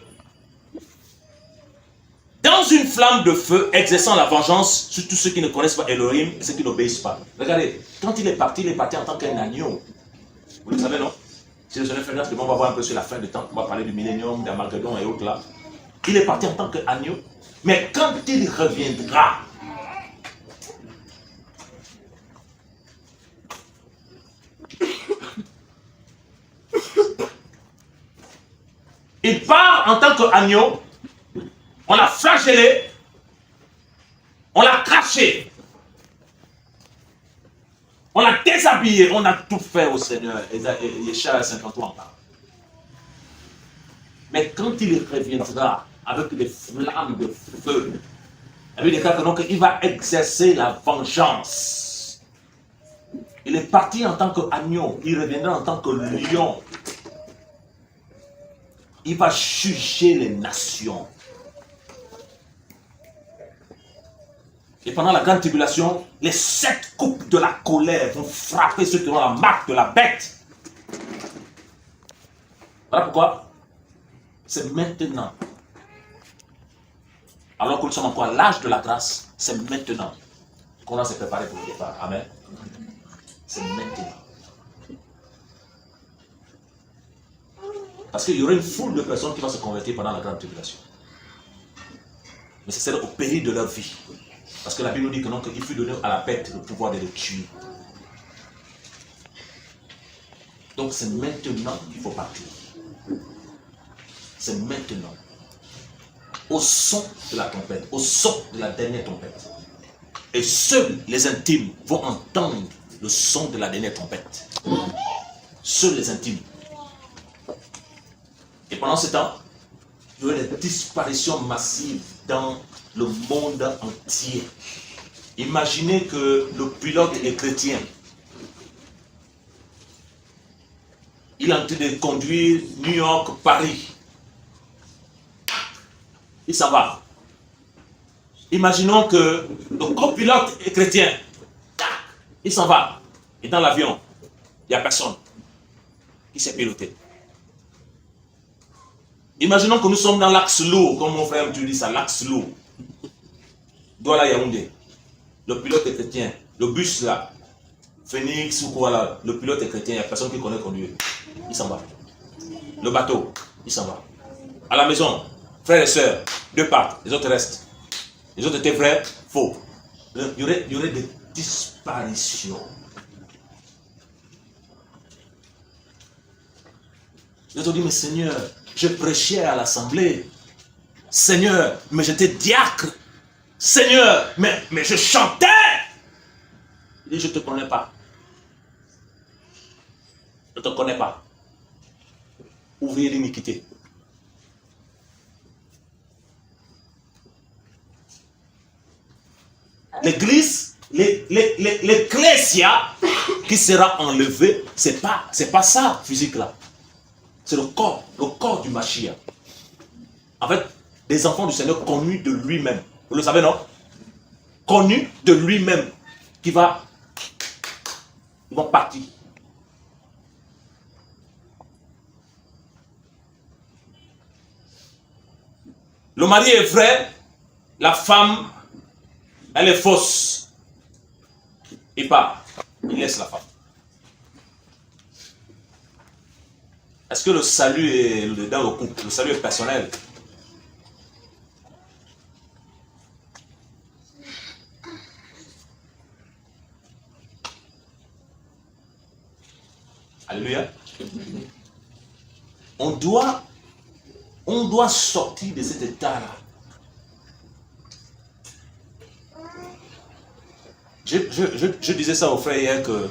[SPEAKER 1] dans une flamme de feu, exerçant la vengeance sur tous ceux qui ne connaissent pas Elohim et ceux qui n'obéissent pas. Regardez, quand il est parti en tant qu'un agneau. Vous le savez, non? Si le Seigneur fait grâce, on va voir un peu sur la fin du temps, on va parler du millénium, d'Armageddon et autres là. Il est parti en tant qu'agneau, mais quand il reviendra, il part en tant qu'agneau, on l'a flagellé, on l'a craché, on l'a déshabillé, on a tout fait au Seigneur. Yeshua 53 en parle. Mais quand il reviendra avec des flammes de feu, il va exercer la vengeance. Il est parti en tant qu'agneau, il reviendra en tant que lion. Il va juger les nations. Et pendant la grande tribulation, les 7 coupes de la colère vont frapper ceux qui ont la marque de la bête. Voilà pourquoi c'est maintenant. Alors que nous sommes encore à l'âge de la grâce, c'est maintenant qu'on va se préparer pour le départ. Amen. C'est maintenant. Parce qu'il y aura une foule de personnes qui vont se convertir pendant la grande tribulation. Mais c'est au péril de leur vie. Parce que la Bible nous dit que non, qu'il fut donné à la bête le pouvoir de le tuer. Donc c'est maintenant qu'il faut partir. C'est maintenant. Au son de la trompette, au son de la dernière trompette. Et seuls les intimes vont entendre le son de la dernière trompette. Seuls les intimes. Et pendant ce temps, il y aura des disparitions massives dans le monde entier. Imaginez que le pilote est chrétien. Il est en train de conduire New York, Paris. Il s'en va. Imaginons que le copilote est chrétien. Il s'en va. Et dans l'avion, il n'y a personne qui sait piloter. Imaginons que nous sommes dans l'axe lourd, comme mon frère tu dis ça, l'axe lourd. Douala Yaoundé. Le pilote est chrétien. Le bus là, Phoenix ou quoi là, le pilote est chrétien, il n'y a personne qui connaît conduire. Il s'en va. Le bateau, il s'en va. À la maison, frères et sœurs, 2 partent, les autres restent. Les autres étaient vrais, faux. Il y aurait des disparitions. Les autres disent, mais Seigneur, je prêchais à l'assemblée. Seigneur, mais j'étais diacre. Seigneur, mais je chantais. Il dit, je ne te connais pas. Je ne te connais pas. Ouvrier l'iniquité. L'église, l'ecclésia qui sera enlevée, c'est pas ça physique là. C'est le corps du Mashiach. En fait, des enfants du Seigneur connus de lui-même. Vous le savez, non? Connus de lui-même. Ils vont partir. Le mari est vrai, la femme, elle est fausse. Il part. Il laisse la femme. Est-ce que le salut est dans le couple? Le salut est personnel. Alléluia. On doit sortir de cet état-là. Je disais ça aux frères hier que,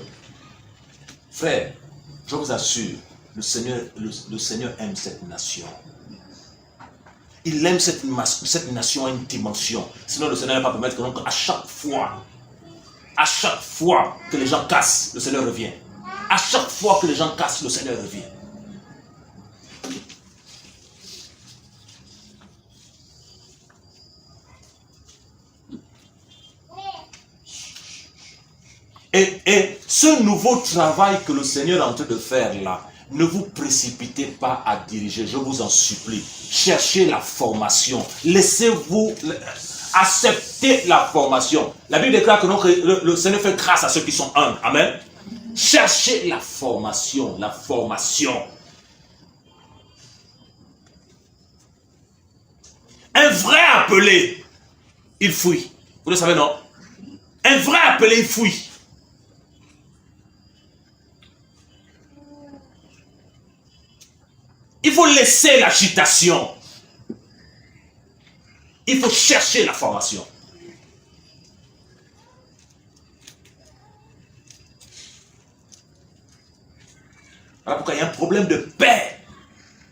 [SPEAKER 1] frère, je vous assure, le Seigneur aime cette nation. Il aime cette nation à une dimension. Sinon le Seigneur ne va pas permettre que donc, à chaque fois que les gens cassent, le Seigneur revient. À chaque fois que les gens cassent, le Seigneur revient. Et ce nouveau travail que le Seigneur est en train de faire là, ne vous précipitez pas à diriger, je vous en supplie. Cherchez la formation. Laissez-vous accepter la formation. La Bible déclare que le Seigneur fait grâce à ceux qui sont humbles. Amen. Cherchez la formation, la formation. Un vrai appelé, il fouille. Vous le savez, non? Un vrai appelé, il fouille. Il faut laisser l'agitation. Il faut chercher la formation. Voilà pourquoi il y a un problème de paix.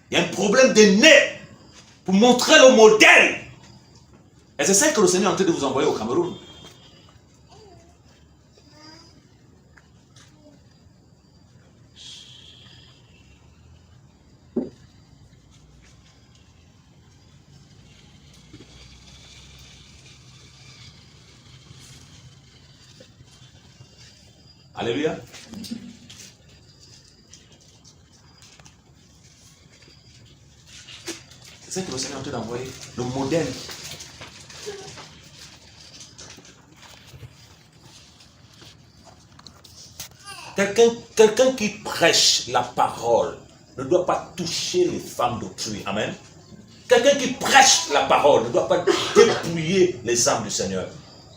[SPEAKER 1] Il y a un problème de nez. Pour montrer le modèle. Et c'est ça que le Seigneur est en train de vous envoyer au Cameroun. Alléluia. C'est ça que le Seigneur est en train d'envoyer, le modèle. Quelqu'un qui prêche la parole ne doit pas toucher les femmes d'autrui. Amen. Quelqu'un qui prêche la parole ne doit pas dépouiller les âmes du Seigneur.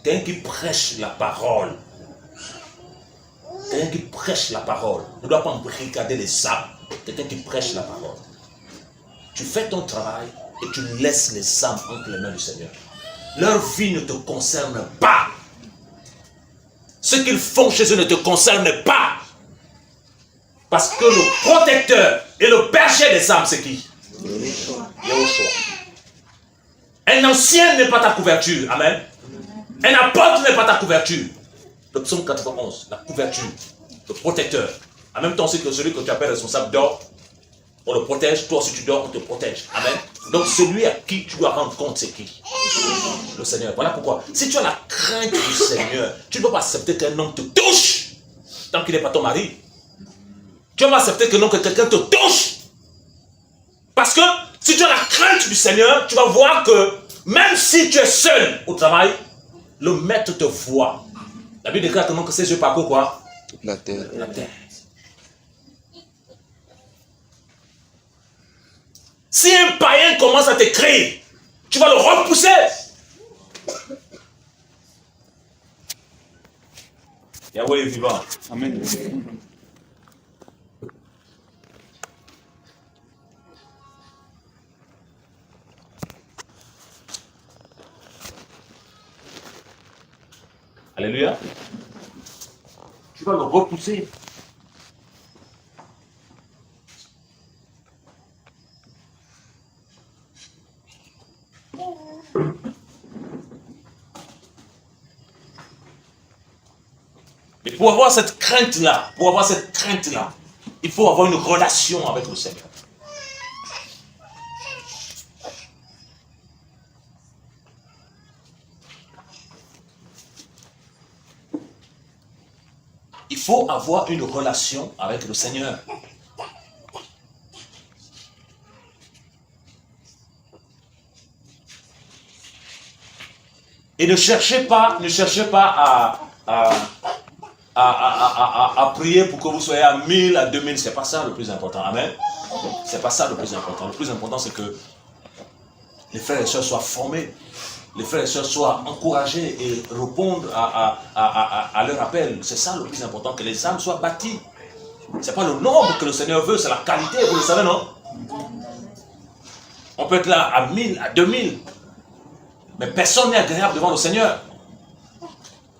[SPEAKER 1] Quelqu'un qui prêche la parole. Quelqu'un qui prêche la parole ne doit pas regarder les âmes. Quelqu'un qui prêche la parole. Tu fais ton travail et tu laisses les âmes entre les mains du Seigneur. Leur vie ne te concerne pas. Ce qu'ils font chez eux ne te concerne pas. Parce que le protecteur et le berger des âmes, c'est qui? Yahushua. Un ancien n'est pas ta couverture. Amen. Un apôtre n'est pas ta couverture. Le psaume 91, la couverture, le protecteur. En même temps, c'est que celui que tu appelles responsable dort, on le protège. Toi, si tu dors, on te protège. Amen. Donc, celui à qui tu dois rendre compte, c'est qui? Le Seigneur. Voilà pourquoi. Si tu as la crainte du Seigneur, tu ne peux pas accepter qu'un homme te touche tant qu'il n'est pas ton mari. Tu ne peux pas accepter que quelqu'un te touche. Parce que si tu as la crainte du Seigneur, tu vas voir que même si tu es seul au travail, le maître te voit. La Bible déclare que ses yeux parcourent quoi?
[SPEAKER 4] La terre.
[SPEAKER 1] La terre. Si un païen commence à t'écrire, tu vas le repousser. Yahweh est vivant.
[SPEAKER 4] Amen.
[SPEAKER 1] Alléluia. Tu vas le repousser. Et pour avoir cette crainte-là, il faut avoir une relation avec le Seigneur. Il faut avoir une relation avec le Seigneur. Et ne cherchez pas à prier pour que vous soyez à 1000, à 2000. C'est pas ça le plus important. Amen. C'est pas ça le plus important. Le plus important, c'est que les frères et sœurs soient formés. Les frères et sœurs soient encouragés et répondent à leur appel. C'est ça le plus important, que les âmes soient bâties. Ce n'est pas le nombre que le Seigneur veut, c'est la qualité, vous le savez, non? On peut être là à 1000, à 2000, mais personne n'est agréable devant le Seigneur.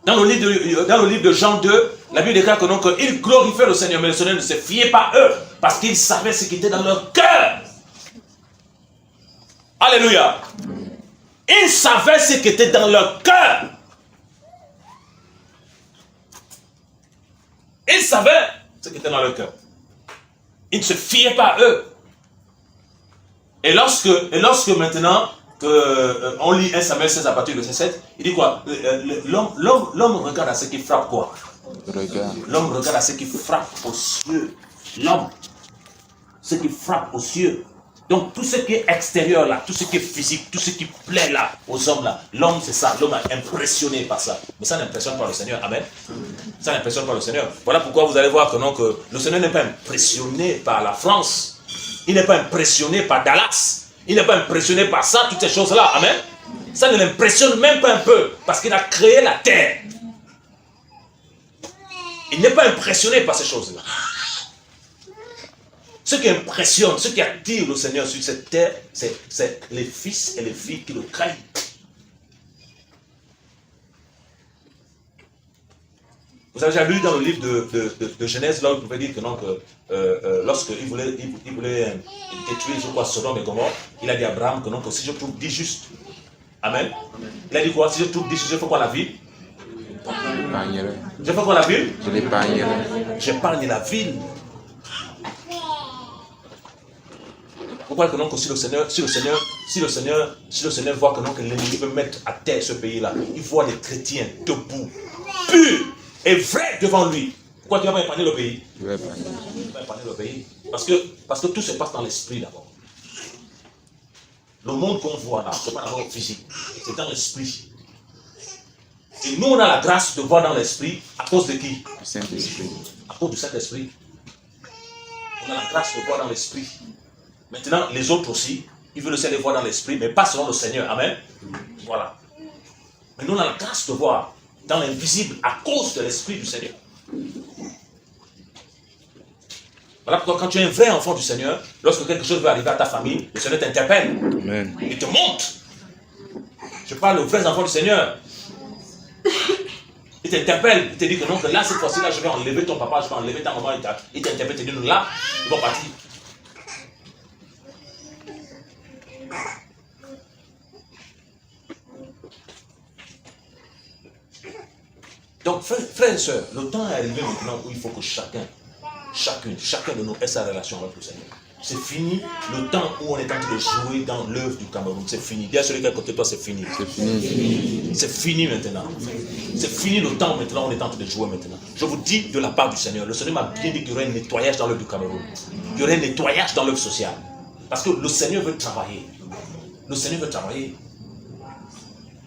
[SPEAKER 1] Dans le livre de Jean 2, la Bible déclare que donc ils glorifiaient le Seigneur, mais le Seigneur ne se fiait pas à eux, parce qu'ils savaient ce qui était dans leur cœur. Alléluia. Ils savaient ce qui était dans leur cœur. Ils savaient ce qui était dans leur cœur. Ils ne se fiaient pas à eux. Et lorsque maintenant, on lit 1 Samuel 16 à partir de verset 7, il dit quoi? L'homme regarde à ce qui frappe quoi?
[SPEAKER 4] Regarde.
[SPEAKER 1] L'homme regarde à ce qui frappe aux cieux. L'homme, ce qui frappe aux cieux. Donc tout ce qui est extérieur là, tout ce qui est physique, tout ce qui plaît là aux hommes là, l'homme c'est ça, l'homme est impressionné par ça. Mais ça n'impressionne pas le Seigneur, amen. Ça n'impressionne pas le Seigneur. Voilà pourquoi vous allez voir que, non, que le Seigneur n'est pas impressionné par la France. Il n'est pas impressionné par Dallas. Il n'est pas impressionné par ça, toutes ces choses là, amen. Ça ne l'impressionne même pas un peu, parce qu'il a créé la terre. Il n'est pas impressionné par ces choses là. Ce qui impressionne, ce qui attire le Seigneur sur cette terre, c'est les fils et les filles qui le craignent. Vous avez déjà lu dans le livre de Genèse, là où il pouvait dire que non, que lorsqu'il voulait détruire, je crois, Sodome et Gomorrhe, il a dit à Abraham que non, que si je trouve 10 justes, amen. Il a dit quoi? Si je trouve 10 justes, je fais quoi la ville? Je fais quoi la ville?
[SPEAKER 4] Je l'épargnerai.
[SPEAKER 1] J'épargne la ville. Pourquoi que non, que si le Seigneur voit que non, que l'ennemi veut mettre à terre ce pays-là, il voit des chrétiens debout, purs et vrais devant lui. Pourquoi tu vas pas épargner le pays?
[SPEAKER 4] Je vais épargner.
[SPEAKER 1] Tu vas épargner le pays. Parce que tout se passe dans l'esprit d'abord. Le monde qu'on voit là, ce n'est pas d'abord physique, c'est dans l'esprit. Et nous, on a la grâce de voir dans l'esprit à cause de qui?
[SPEAKER 4] Le Saint-Esprit.
[SPEAKER 1] À cause du Saint-Esprit. On a la grâce de voir dans l'esprit. Maintenant, les autres aussi, ils veulent aussi aller voir dans l'esprit, mais pas selon le Seigneur. Amen. Voilà. Mais nous, on a la grâce de voir dans l'invisible à cause de l'esprit du Seigneur. Voilà pourquoi quand tu es un vrai enfant du Seigneur, lorsque quelque chose va arriver à ta famille, le Seigneur t'interpelle.
[SPEAKER 4] Amen.
[SPEAKER 1] Il te montre. Je parle aux vrais enfants du Seigneur. Il t'interpelle. Il te dit que non, que là, cette fois-ci, là, je vais enlever ton papa, je vais enlever ta maman. Il t'interpelle, il te dit, non, là, ils vont partir. Donc, frères et sœurs, le temps est arrivé maintenant où il faut que chacun de nous ait sa relation avec le Seigneur. C'est fini le temps où on est en train de jouer dans l'œuvre du Cameroun. C'est fini. Dis à celui qui est à côté de toi, c'est fini.
[SPEAKER 4] C'est fini.
[SPEAKER 1] C'est fini maintenant. C'est fini le temps maintenant où on est en train de jouer maintenant. Je vous dis de la part du Seigneur. Le Seigneur m'a bien dit qu'il y aurait un nettoyage dans l'œuvre du Cameroun. Il y aurait un nettoyage dans l'œuvre sociale. Parce que le Seigneur veut travailler. Le Seigneur veut travailler.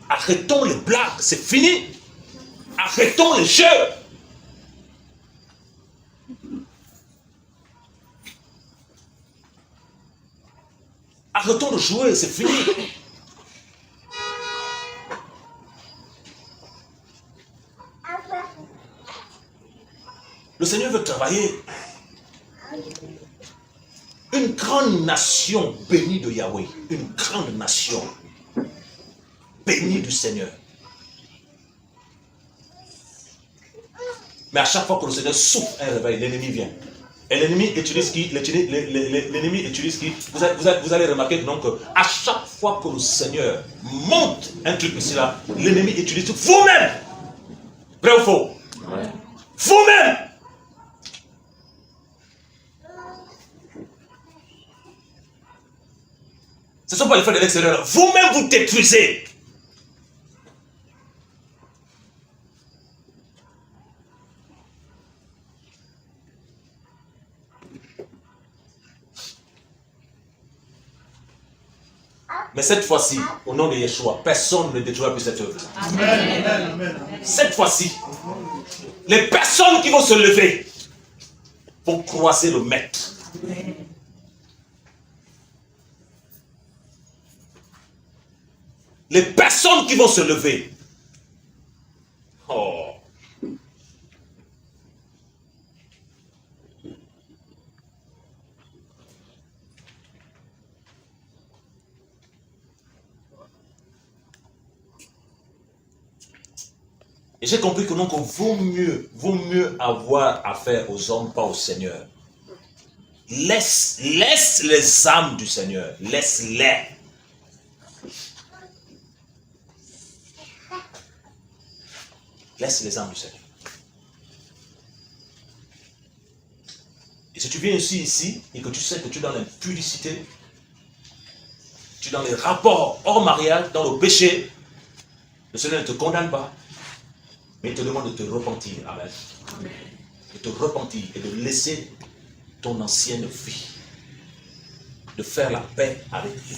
[SPEAKER 1] Arrêtons les blagues. C'est fini. Arrêtons les jeux. Arrêtons de jouer, c'est fini. Le Seigneur veut travailler. Une grande nation bénie de Yahweh. Une grande nation bénie du Seigneur. Mais à chaque fois que le Seigneur souffle un réveil, l'ennemi vient. Et l'ennemi utilise qui? L'ennemi utilise qui? Vous allez remarquer donc qu'à chaque fois que le Seigneur monte un truc ici là, l'ennemi utilise vous-même. Vrai ou faux? Ouais. Vous-même. Ce ne sont pas les faits de l'extérieur. Vous-même vous détruisez. Mais cette fois-ci, au nom de Yeshua, personne ne détruira plus cette œuvre. Amen. Cette fois-ci, les personnes qui vont se lever vont croiser le maître. Les personnes qui vont se lever. Oh. Et j'ai compris que donc vaut mieux avoir affaire aux hommes, pas au Seigneur. Laisse les âmes du Seigneur. Laisse-les. Laisse les âmes du Seigneur. Et si tu viens ici et que tu sais que tu es dans l'impudicité, tu es dans les rapports hors mariage, dans le péché, le Seigneur ne te condamne pas. Mais il te demande de te repentir. Amen. De te repentir et de laisser ton ancienne vie. De faire la paix avec lui.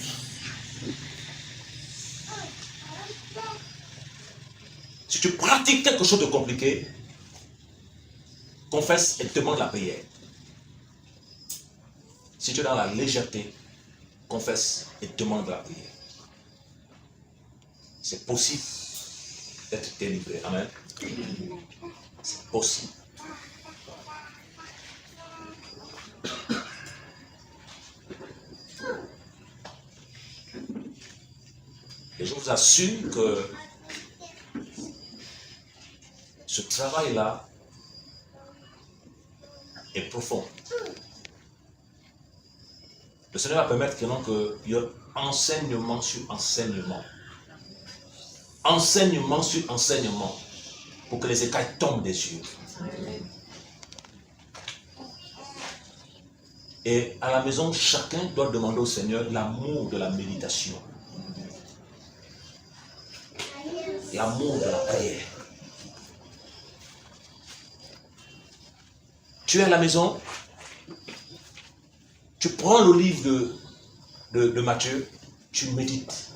[SPEAKER 1] Si tu pratiques quelque chose de compliqué, confesse et demande la prière. Si tu es dans la légèreté, confesse et demande la prière. C'est possible d'être délivré. Amen. C'est possible. Et je vous assure que ce travail-là est profond. Le Seigneur va permettre qu'il y ait enseignement sur enseignement. Enseignement sur enseignement. Pour que les écailles tombent des yeux. Et à la maison, chacun doit demander au Seigneur l'amour de la méditation. L'amour de la prière. Tu es à la maison, tu prends le livre de Matthieu, tu médites.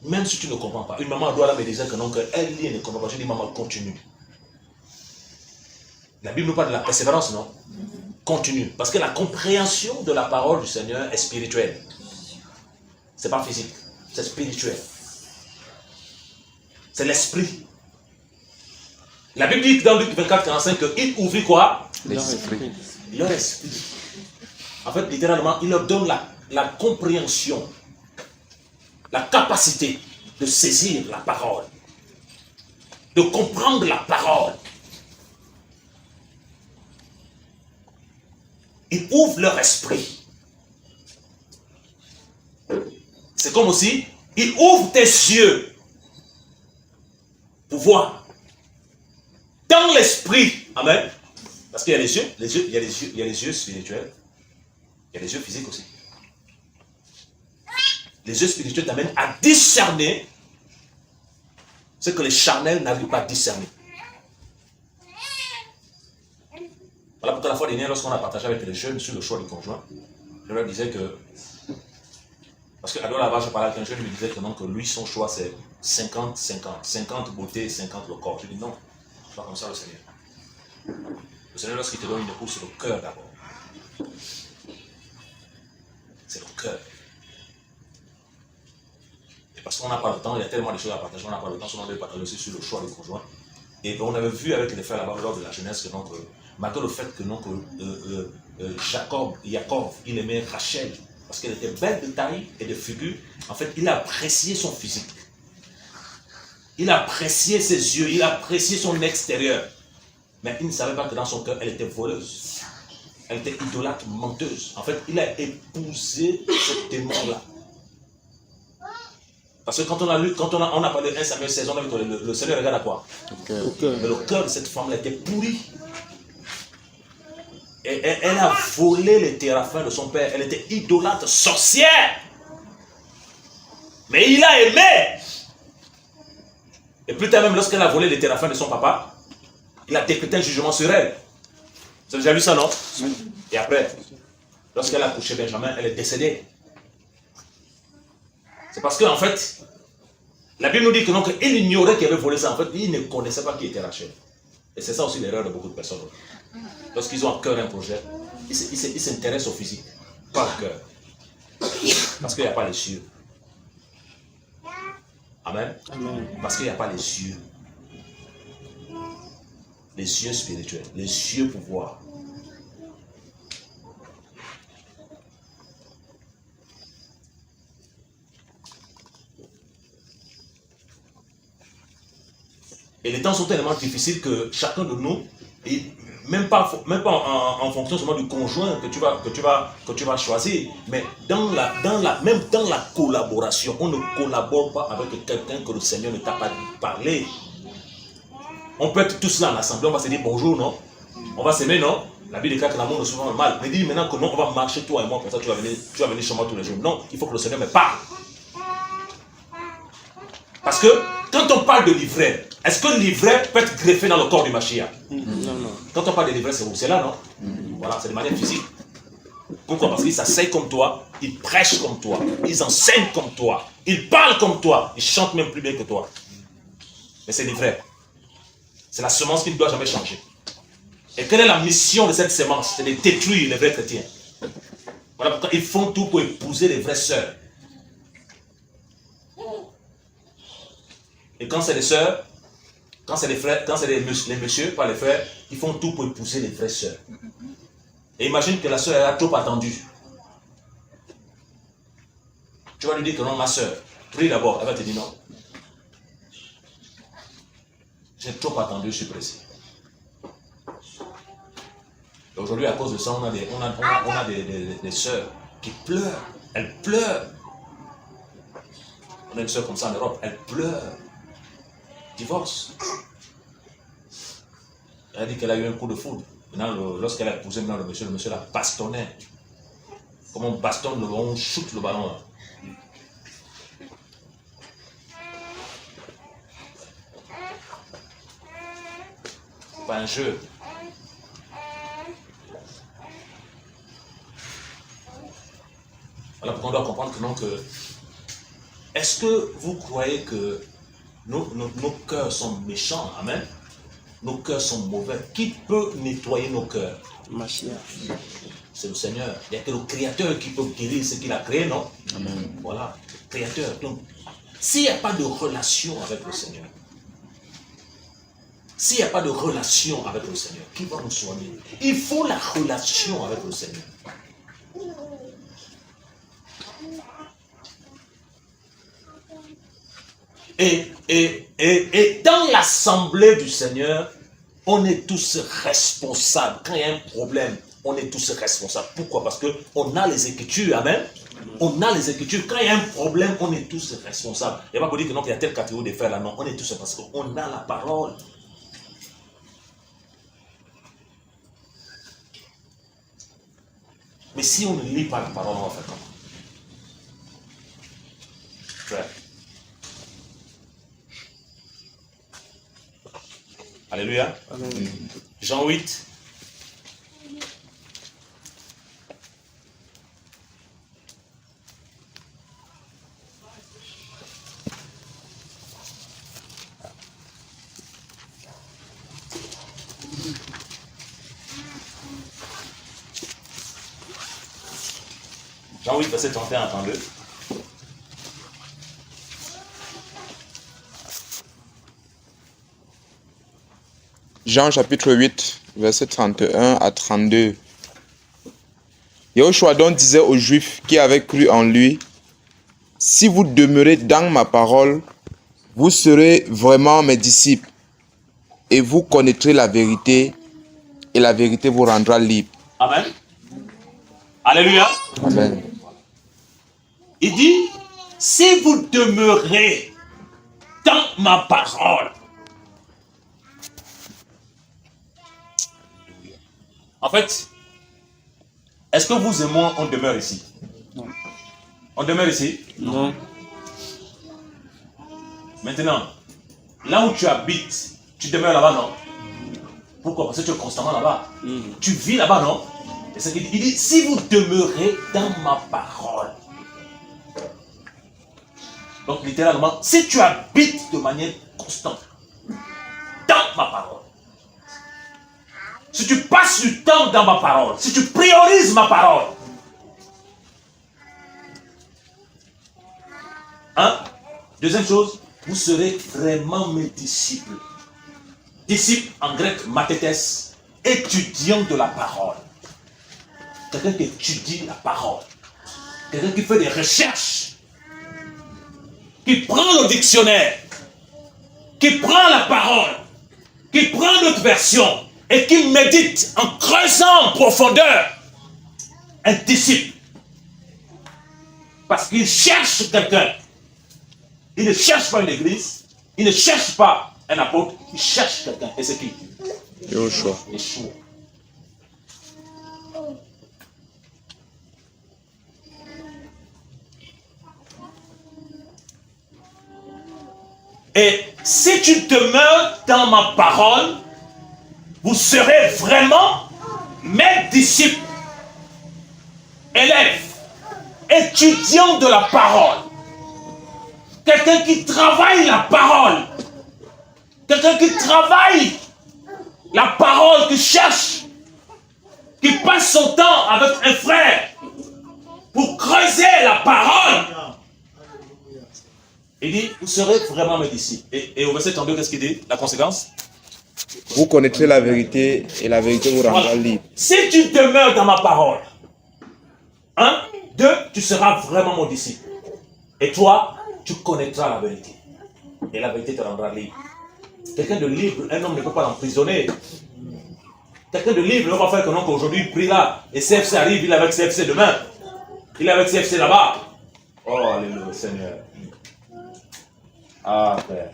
[SPEAKER 1] Même si tu ne comprends pas. Une maman doit la méditer que non, qu'elle lit et ne comprend pas. Je dis, maman, continue. La Bible nous parle de la persévérance, non? Continue. Parce que la compréhension de la parole du Seigneur est spirituelle. Ce n'est pas physique, c'est spirituel. C'est l'esprit. La Bible dit dans Luc 24, 45 qu'il ouvrit quoi?
[SPEAKER 4] L'esprit.
[SPEAKER 1] Leur esprit. En fait, littéralement, il leur donne la compréhension, la capacité de saisir la parole, de comprendre la parole. Il ouvre leur esprit. C'est comme aussi, il ouvre tes yeux pour voir dans l'esprit. Amen. Parce qu'il y a les yeux, il y a les yeux spirituels, il y a les yeux physiques aussi. Les yeux spirituels t'amènent à discerner ce que les charnels n'arrivent pas à discerner. Voilà pourquoi la fois dernière, lorsqu'on a partagé avec les jeunes sur le choix du conjoint, je leur disais que, parce qu'à là-bas, je parlais avec un jeune, il me disait que non, que lui, son choix, c'est 50-50. 50 beauté, 50 le corps. Je dis non, c'est pas comme ça le Seigneur. Le Seigneur, lorsqu'il te donne une épouse, c'est le cœur d'abord. C'est le cœur. Et parce qu'on n'a pas le temps, il y a tellement de choses à partager, on n'a pas le temps, on devait partager aussi sur le choix du conjoint. Et on avait vu avec les frères là-bas lors de la jeunesse que donc, malgré le fait que, donc, Jacob, il aimait Rachel, parce qu'elle était belle de taille et de figure, en fait, il a apprécié son physique. Il a apprécié ses yeux, il a apprécié son extérieur. Mais il ne savait pas que dans son cœur, elle était voleuse. Elle était idolâtre, menteuse. En fait, il a épousé ce démon-là. Parce que quand on a parlé de 1 Samuel 16, on a vu que le Seigneur regarde à quoi? Le cœur. Mais le cœur de cette femme-là était pourri. Et elle a volé les téraphins de son père. Elle était idolâtre, sorcière. Mais il a aimé. Et plus tard même, lorsqu'elle a volé les téraphins de son papa, il a décrété un jugement sur elle. Vous avez déjà vu ça, non? Et après, lorsqu'elle a couché Benjamin, elle est décédée. C'est parce qu'en fait, la Bible nous dit que non, qu'il ignorait qu'il avait volé ça. En fait, il ne connaissait pas qui était Rachel. Et c'est ça aussi l'erreur de beaucoup de personnes. Lorsqu'ils ont à cœur un projet, ils s'intéressent au physique, pas au cœur. Parce qu'il n'y a pas les cieux. Amen. Amen. Parce qu'il n'y a pas les cieux. Les cieux spirituels, les cieux pour voir. Et les temps sont tellement difficiles que chacun de nous, et même pas en fonction seulement du conjoint que tu vas choisir, mais même dans la collaboration, on ne collabore pas avec quelqu'un que le Seigneur ne t'a pas parlé. On peut être tous là en assemblée, on va se dire bonjour, non? On va s'aimer, non? La Bible déclare que l'amour ne se fait mal. Mais dit maintenant que non, on va marcher toi et moi, comme ça tu vas venir chez moi tous les jours. Non, il faut que le Seigneur me parle. Parce que quand on parle de l'ivraie, Est-ce que l'ivraie peut être greffée dans le corps du Mashiach?
[SPEAKER 2] Non, non.
[SPEAKER 1] Quand on parle de l'ivraie, c'est où? C'est là, non? Voilà, c'est de manière physique. Pourquoi? Parce qu'ils s'asseyent comme toi, ils prêchent comme toi, ils enseignent comme toi, ils parlent comme toi, ils chantent même plus bien que toi. Mais c'est l'ivraie. C'est la semence qui ne doit jamais changer. Et quelle est la mission de cette semence? C'est de détruire les vrais chrétiens. Voilà pourquoi ils font tout pour épouser les vraies sœurs. Et quand c'est les sœurs, quand c'est les frères, quand c'est les messieurs, pas les frères, ils font tout pour épouser les vraies sœurs. Et imagine que la sœur elle a trop attendu. Tu vas lui dire que non, ma sœur, prie d'abord, elle va te dire non. J'ai trop attendu, je suis pressé. Aujourd'hui, à cause de ça, on a des sœurs qui pleurent. Elles pleurent. On a une sœur comme ça en Europe, elle pleure. Divorce. Elle a dit qu'elle a eu un coup de foudre. Maintenant, lorsqu'elle a épousé le monsieur la bastonnait. Comme on bastonne, on shoot le ballon là. C'est pas un jeu. Voilà pourquoi on doit comprendre que non, que est-ce que vous croyez que nos cœurs sont méchants? Amen. Nos cœurs sont mauvais. Qui peut nettoyer nos cœurs?
[SPEAKER 2] Mashiach.
[SPEAKER 1] C'est le Seigneur. Il n'y a que le Créateur qui peut guérir ce qu'il a créé, non?
[SPEAKER 4] Amen.
[SPEAKER 1] Voilà, le Créateur. Donc, s'il n'y a pas de relation avec le Seigneur, s'il n'y a pas de relation avec le Seigneur, qui va nous soigner? Il faut la relation avec le Seigneur. Et dans l'assemblée du Seigneur, on est tous responsables. Quand il y a un problème, on est tous responsables. Pourquoi? Parce qu'on a les Écritures, amen. On a les Écritures. Quand il y a un problème, on est tous responsables. Il n'y a pas pour dire que non, qu'il y a telle catégorie de frères là. Non, on est tous parce qu'on a la parole. Mais si on ne lit pas la parole, on va faire comment? Frère. Alléluia.
[SPEAKER 2] Amen.
[SPEAKER 1] Jean 8. Jean 8, verset 31 à 32.
[SPEAKER 4] Jean chapitre 8, verset 31 à 32. Yahushua donc disait aux Juifs qui avaient cru en lui, « Si vous demeurez dans ma parole, vous serez vraiment mes disciples, et vous connaîtrez la vérité, et la vérité vous rendra libre. »
[SPEAKER 1] Amen. Alléluia.
[SPEAKER 4] Amen.
[SPEAKER 1] Il dit, si vous demeurez dans ma parole. En fait, est-ce que vous et moi, on demeure ici?
[SPEAKER 2] Non.
[SPEAKER 1] On demeure ici?
[SPEAKER 2] Non.
[SPEAKER 1] Maintenant, là où tu habites, tu demeures là-bas, non? Pourquoi? Parce que tu es constamment là-bas. Tu vis là-bas, non? Et c'est ce qu'il dit. Il dit, si vous demeurez dans ma parole. Donc, littéralement, si tu habites de manière constante dans ma parole, si tu passes du temps dans ma parole, si tu priorises ma parole, hein? Deuxième chose, vous serez vraiment mes disciples. Disciple en grec, mathetes, étudiant de la parole. Quelqu'un qui étudie la parole. Quelqu'un qui fait des recherches. Qui prend le dictionnaire. Qui prend la parole. Qui prend notre version. Et qui médite en creusant en profondeur. Un disciple. Parce qu'il cherche quelqu'un. Il ne cherche pas une église. Il ne cherche pas un apôtre. Il cherche quelqu'un. Et c'est qui?
[SPEAKER 4] Yahushua.
[SPEAKER 1] Yeshua. Et si tu demeures dans ma parole, vous serez vraiment mes disciples, élèves, étudiants de la parole. Quelqu'un qui travaille la parole. Quelqu'un qui travaille la parole, qui cherche, qui passe son temps avec un frère pour creuser la parole. Il dit, vous serez vraiment mes disciples. Et au verset 32, qu'est-ce qu'il dit? La conséquence?
[SPEAKER 4] Vous connaîtrez la vérité et la vérité vous rendra
[SPEAKER 1] Voilà.
[SPEAKER 4] libre.
[SPEAKER 1] Si tu demeures dans ma parole, 1, 2, tu seras vraiment mon disciple. Et toi, tu connaîtras la vérité. Et la vérité te rendra libre. Quelqu'un de libre, un homme ne peut pas l'emprisonner. Quelqu'un de libre ne va pas faire que non, qu'aujourd'hui il prie là, et CFC arrive, il est avec CFC demain. Il est avec CFC là-bas. Oh, alléluia, Seigneur. Ah, Père.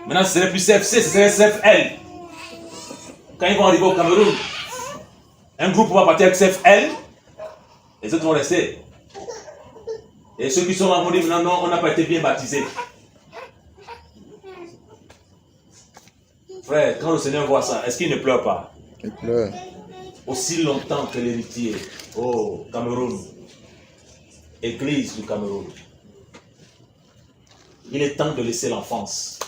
[SPEAKER 1] Maintenant, ce serait plus CFC, ce serait CFL. Quand ils vont arriver au Cameroun, un groupe va partir avec CFL, les autres vont rester. Et ceux qui sont là vont dire, non, non, on n'a pas été bien baptisés. Frère, quand le Seigneur voit ça, est-ce qu'il ne pleure pas?
[SPEAKER 4] Il pleure.
[SPEAKER 1] Aussi longtemps que l'héritier, oh, Cameroun, Église du Cameroun, il est temps de laisser l'enfance.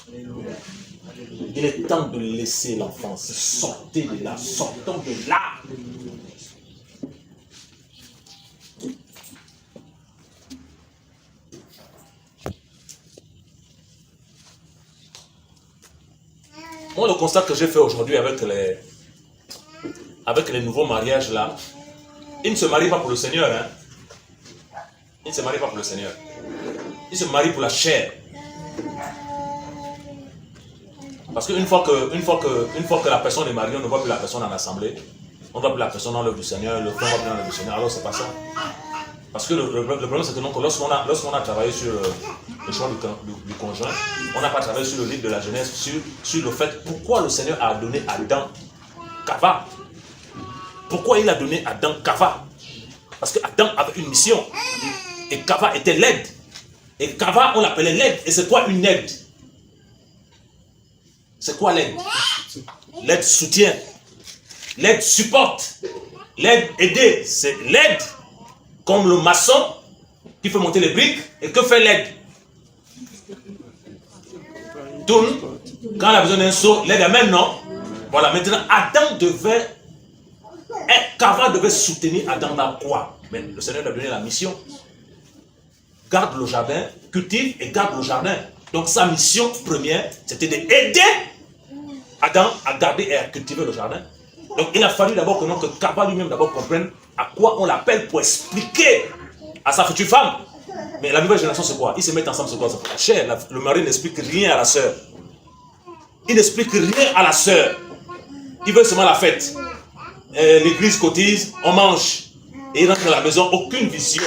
[SPEAKER 1] Il est temps de laisser l'enfance. Sortez de là, sortons de là. Moi, le constat que j'ai fait aujourd'hui avec les nouveaux mariages là, ils ne se marient pas pour le Seigneur. Hein? Ils ne se marient pas pour le Seigneur. Ils se marient pour la chair. Parce qu'une fois que la personne est mariée, on ne voit plus la personne en assemblée. On ne voit plus la personne dans l'œuvre du Seigneur, le frère ne voit plus dans l'œuvre du Seigneur. Alors c'est pas ça. Parce que le problème c'est que lorsqu'on a travaillé sur le choix du conjoint, on n'a pas travaillé sur le livre de la Genèse, sur le fait pourquoi le Seigneur a donné Adam Kava. Pourquoi il a donné Adam Kava? Parce que Adam avait une mission. Et Kava était l'aide. Et Kava, on l'appelait l'aide. Et c'est quoi une aide? C'est quoi l'aide? L'aide soutient. L'aide supporte. L'aide aider. C'est l'aide. Comme le maçon qui fait monter les briques. Et que fait l'aide? Tourne. Quand on a besoin d'un seau, l'aide amène, non? Voilà, maintenant, Adam devait... Kava devait soutenir Adam dans quoi? Mais le Seigneur lui a donné la mission. Garde le jardin, cultive et garde le jardin. Donc sa mission première, c'était d'aider Adam à garder et à cultiver le jardin. Donc il a fallu d'abord que Kava lui-même d'abord comprenne à quoi on l'appelle pour expliquer à sa future femme. Mais la nouvelle génération c'est quoi? Ils se mettent ensemble sur quoi? C'est pour la chair. Le mari n'explique rien à la sœur. Il n'explique rien à la sœur. Il veut seulement la fête. L'église cotise, on mange. Et il rentre à la maison, aucune vision.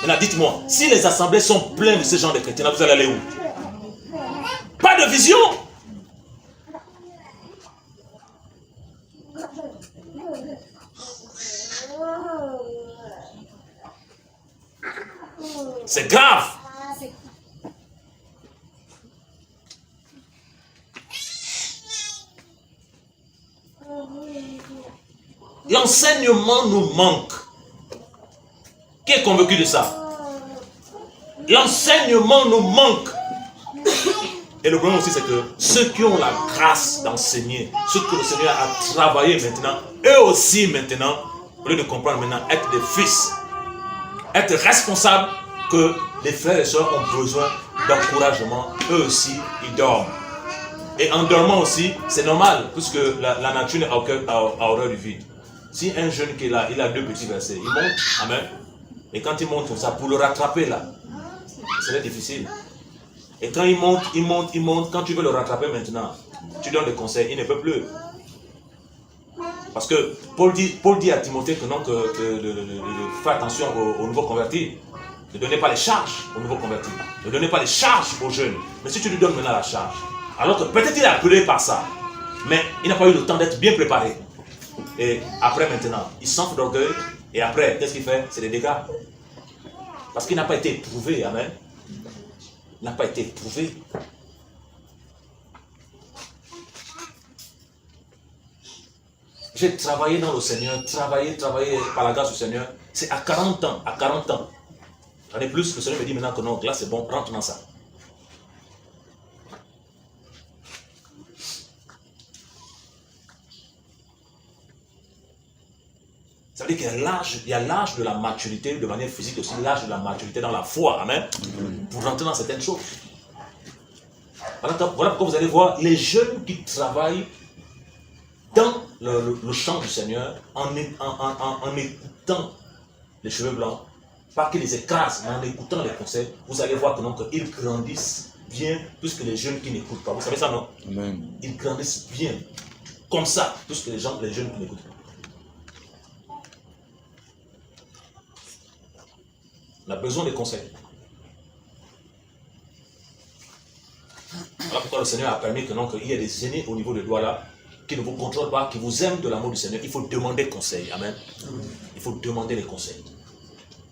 [SPEAKER 1] Maintenant, dites-moi, si les assemblées sont pleines de ce genre de chrétiens, vous allez aller où? Pas de vision. C'est grave. L'enseignement nous manque. Qui est convaincu de ça? L'enseignement nous manque. Et le problème aussi, c'est que ceux qui ont la grâce d'enseigner, ceux que le Seigneur a travaillé maintenant, eux aussi maintenant, au lieu de comprendre maintenant, être des fils, être responsables, que les frères et sœurs ont besoin d'encouragement, eux aussi, ils dorment. Et en dormant aussi, c'est normal, puisque la nature n'a horreur du vide. Si un jeune qui est là, il a 2 petits versets, il monte, amen. Et quand il monte comme ça, pour le rattraper là, c'est difficile. Et quand il monte, quand tu veux le rattraper maintenant, tu donnes des conseils, il ne peut plus. Parce que Paul dit à Timothée que non, de faire attention aux nouveaux convertis. Ne donnez pas les charges aux nouveaux convertis. Ne donnez pas les charges aux jeunes. Mais si tu lui donnes maintenant la charge, alors que peut-être il est appelé par ça, mais il n'a pas eu le temps d'être bien préparé. Et après maintenant, il s'enfle d'orgueil. Et après, qu'est-ce qu'il fait? C'est des dégâts. Parce qu'il n'a pas été éprouvé, amen. n'a pas été éprouvé. J'ai travaillé dans le Seigneur, travaillé par la grâce du Seigneur. C'est à 40 ans, J'en ai plus, le Seigneur me dit maintenant que non, là c'est bon, rentre dans ça. Ça veut dire qu'il y a l'âge de la maturité, de manière physique, aussi l'âge de la maturité dans la foi, amen, pour rentrer dans certaines choses. Voilà pourquoi vous allez voir les jeunes qui travaillent dans le champ du Seigneur, en écoutant les cheveux blancs, pas qu'ils les écrasent, mais en écoutant les conseils, vous allez voir que non, qu'ils grandissent bien plus que les jeunes qui n'écoutent pas. Vous savez ça, non?
[SPEAKER 4] Amen.
[SPEAKER 1] Ils grandissent bien, comme ça, plus que les jeunes qui n'écoutent pas. On a besoin des conseils. Voilà pourquoi le Seigneur a permis que non, qu'il y ait des aînés au niveau de Douala qui ne vous contrôlent pas, qui vous aiment de l'amour du Seigneur. Il faut demander conseil. Amen. Il faut demander les conseils.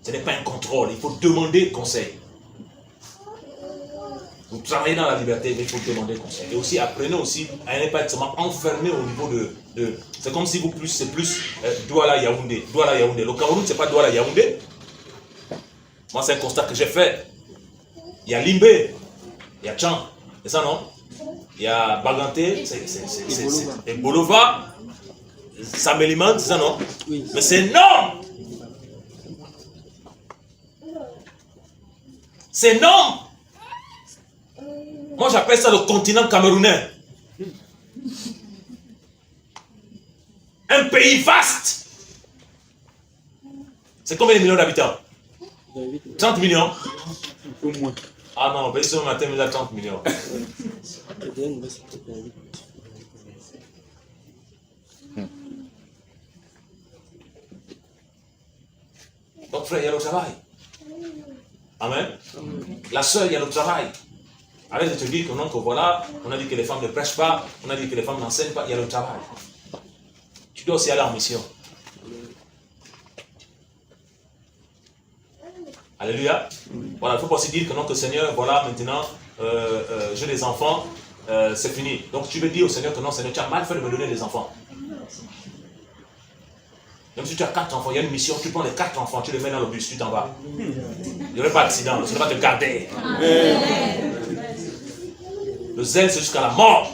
[SPEAKER 1] Ce n'est pas un contrôle, il faut demander conseil. Vous travaillez dans la liberté, mais il faut demander conseil. Et aussi, apprenez aussi à ne pas être seulement enfermé au niveau de c'est comme si c'est plus Douala Yaoundé. Douala Yaoundé. Le Cameroun, c'est pas Douala Yaoundé. Moi, c'est un constat que j'ai fait. Il y a Limbé, il y a Tchan, c'est ça, non? Il y a Baganté, et Bolova, Sameliman, c'est ça, non? Oui. Mais c'est énorme! C'est énorme! Moi, j'appelle ça le continent camerounais. Un pays vaste! C'est combien de millions d'habitants? 30 millions?
[SPEAKER 2] Un peu moins.
[SPEAKER 1] Ah non, on ce matin, il a 30 millions. Donc frère, il y a le travail. Amen. La sœur, il y a le travail. Arrête de te dire que non, que voilà, on a dit que les femmes ne prêchent pas, on a dit que les femmes n'enseignent pas, il y a le travail. Tu dois aussi aller en mission. Alléluia. Voilà, il ne faut pas aussi dire que non, que Seigneur, voilà, maintenant, j'ai des enfants, c'est fini. Donc tu veux dire au Seigneur que non, Seigneur, tu as mal fait de me donner des enfants. Même si tu as 4 enfants, il y a une mission, tu prends les 4 enfants, tu les mets dans le bus, tu t'en vas. Il n'y aurait pas d'accident, le Seigneur va te garder. Le zèle, c'est jusqu'à la mort.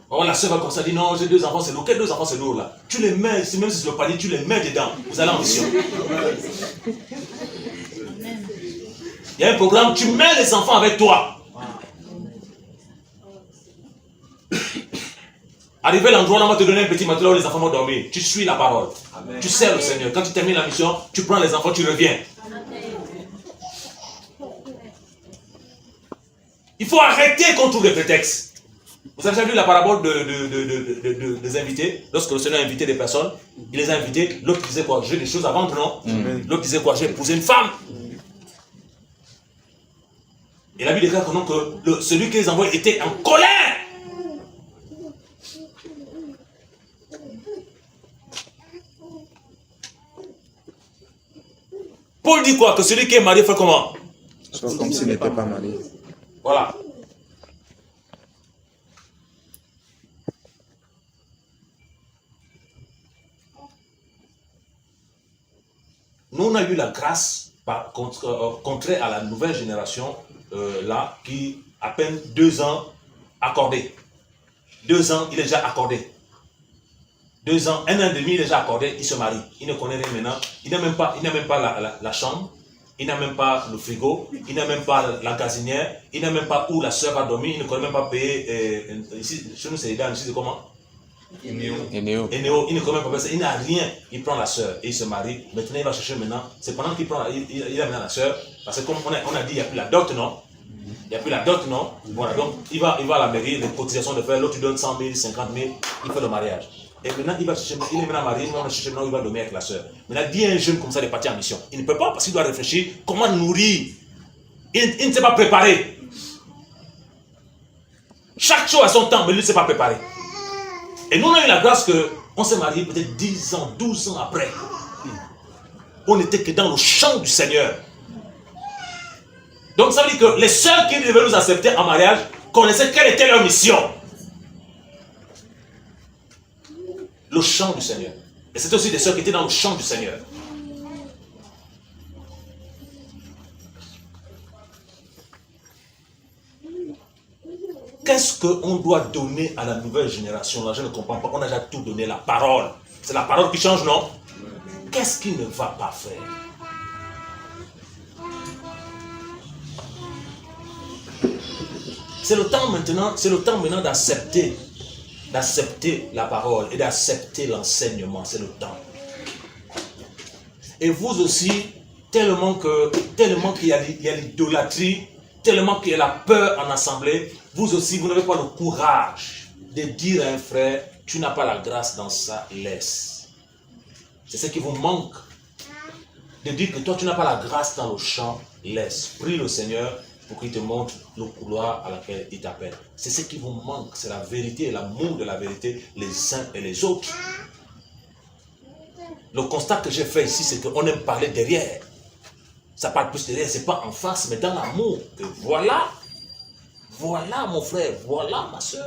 [SPEAKER 1] Oh, la sœur va comme ça, dit non, j'ai 2 enfants, c'est lourd. Quels 2 enfants, c'est lourd là? Tu les mets, même si c'est le palier, tu les mets dedans. Vous allez en mission. Il y a un programme, tu mets les enfants avec toi. Arrivé à l'endroit, on va te donner un petit matelas où les enfants vont dormir. Tu suis la parole. Amen. Tu sers le Seigneur. Quand tu termines la mission, tu prends les enfants, tu reviens. Il faut arrêter qu'on trouve des prétextes. Vous avez déjà vu la parabole des invités? Lorsque le Seigneur a invité des personnes, il les a invités. L'autre disait quoi? J'ai des choses à vendre, non? L'autre disait quoi? J'ai épousé une femme. Et la Bible déclare que celui qui les envoie était en colère. Paul dit quoi? Que celui qui est marié fait comment?
[SPEAKER 4] Soit comme s'il n'était pas marié.
[SPEAKER 1] Voilà. Nous, on a eu la grâce, contraire à la nouvelle génération, là, qui, à peine 2 ans, accordé. 2 ans, il est déjà accordé. 2 ans, 1 an et demi, il est déjà accordé, il se marie. Il ne connaît rien maintenant. Il n'a même pas, la chambre, il n'a même pas le frigo, il n'a même pas la gazinière, il n'a même pas où la soeur va dormir, il ne connaît même pas payer. Ici, chez nous, c'est les dames, ici, c'est comment? Enéo. Il ne connaît même pas ça, il n'a rien. Il prend la soeur et il se marie. Maintenant, il va chercher maintenant. C'est pendant qu'il prend, il a maintenant la soeur. Parce que comme on a dit, il n'y a plus la dot, non? Il n'y a plus la dot, non? Voilà, donc il va à la mairie, les cotisations de faire, l'autre tu donnes 100 000, 50 000, il fait le mariage. Et maintenant, il est maintenant marié, on va chercher maintenant, il va dormir avec la soeur. Maintenant, dis à un jeune comme ça de partir en mission. Il ne peut pas parce qu'il doit réfléchir comment nourrir. Il ne s'est pas préparé. Chaque chose a son temps, mais lui ne s'est pas préparé. Et nous, on a eu la grâce qu'on s'est marié peut-être 10 ans, 12 ans après. on n'était que dans le champ du Seigneur. Donc ça veut dire que les sœurs qui devaient nous accepter en mariage connaissaient quelle était leur mission. Le champ du Seigneur. Et c'était aussi des sœurs qui étaient dans le champ du Seigneur. Qu'est-ce qu'on doit donner à la nouvelle génération? Là, je ne comprends pas. On a déjà tout donné, la parole. C'est la parole qui change, non? Qu'est-ce qui ne va pas faire? C'est le temps maintenant d'accepter la parole et d'accepter l'enseignement. C'est le temps. Et vous aussi, tellement qu'il y a l'idolâtrie, tellement qu'il y a la peur en assemblée, vous aussi, vous n'avez pas le courage de dire à un frère, tu n'as pas la grâce dans ça, laisse. C'est ce qui vous manque. De dire que toi, tu n'as pas la grâce dans le champ, laisse. Prie le Seigneur pour qu'il te montre le couloir à laquelle il t'appelle. C'est ce qui vous manque, c'est la vérité et l'amour de la vérité les uns et les autres. Le constat que j'ai fait ici, c'est qu'on aime parler derrière. Ça parle plus derrière, c'est pas en face, mais dans l'amour. Que voilà, voilà mon frère, voilà ma soeur.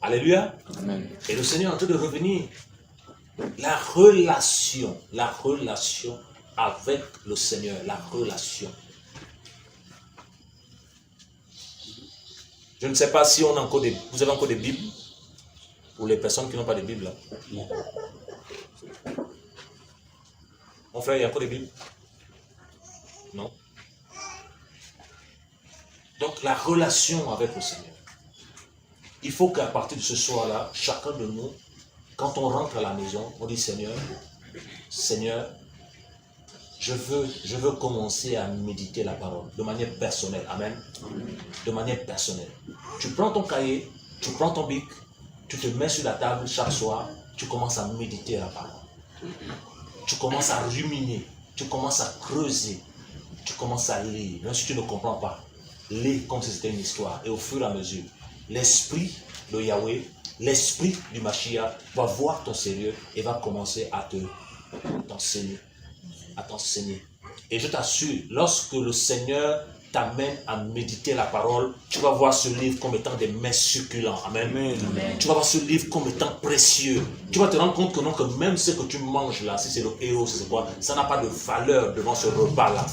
[SPEAKER 1] Alléluia.
[SPEAKER 4] Amen.
[SPEAKER 1] Et le Seigneur est en train de revenir. La relation avec le Seigneur, la relation. Je ne sais pas si on a encore vous avez encore des Bibles pour les personnes qui n'ont pas de Bible. Non. Mon frère, il y a encore des Bibles? Non. Donc la relation avec le Seigneur. Il faut qu'à partir de ce soir-là, chacun de nous, quand on rentre à la maison, on dit Seigneur, je veux commencer à méditer la parole de manière personnelle. Amen. De manière personnelle. Tu prends ton cahier, tu prends ton bic, tu te mets sur la table chaque soir, tu commences à méditer la parole. Tu commences à ruminer, tu commences à creuser, tu commences à lire. Même si tu ne comprends pas, lis comme si c'était une histoire. Et au fur et à mesure, l'esprit de Yahweh, l'esprit du Mashiach va voir ton sérieux et va commencer à t'enseigner. Et je t'assure, lorsque le Seigneur t'amène à méditer la parole, tu vas voir ce livre comme étant des mets succulents. Amen. Amen. Tu vas voir ce livre comme étant précieux. Tu vas te rendre compte que même ce que tu manges là, si c'est le héros, c'est quoi, ça n'a pas de valeur devant ce repas-là.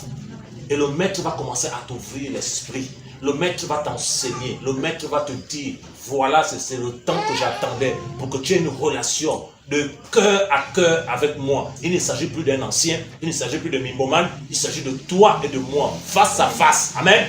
[SPEAKER 1] Et le maître va commencer à t'ouvrir l'esprit. Le maître va t'enseigner. Le maître va te dire, voilà, c'est le temps que j'attendais pour que tu aies une relation de cœur à cœur avec moi. Il ne s'agit plus d'un ancien, il ne s'agit plus de mimomane, il s'agit de toi et de moi, face à face. Amen.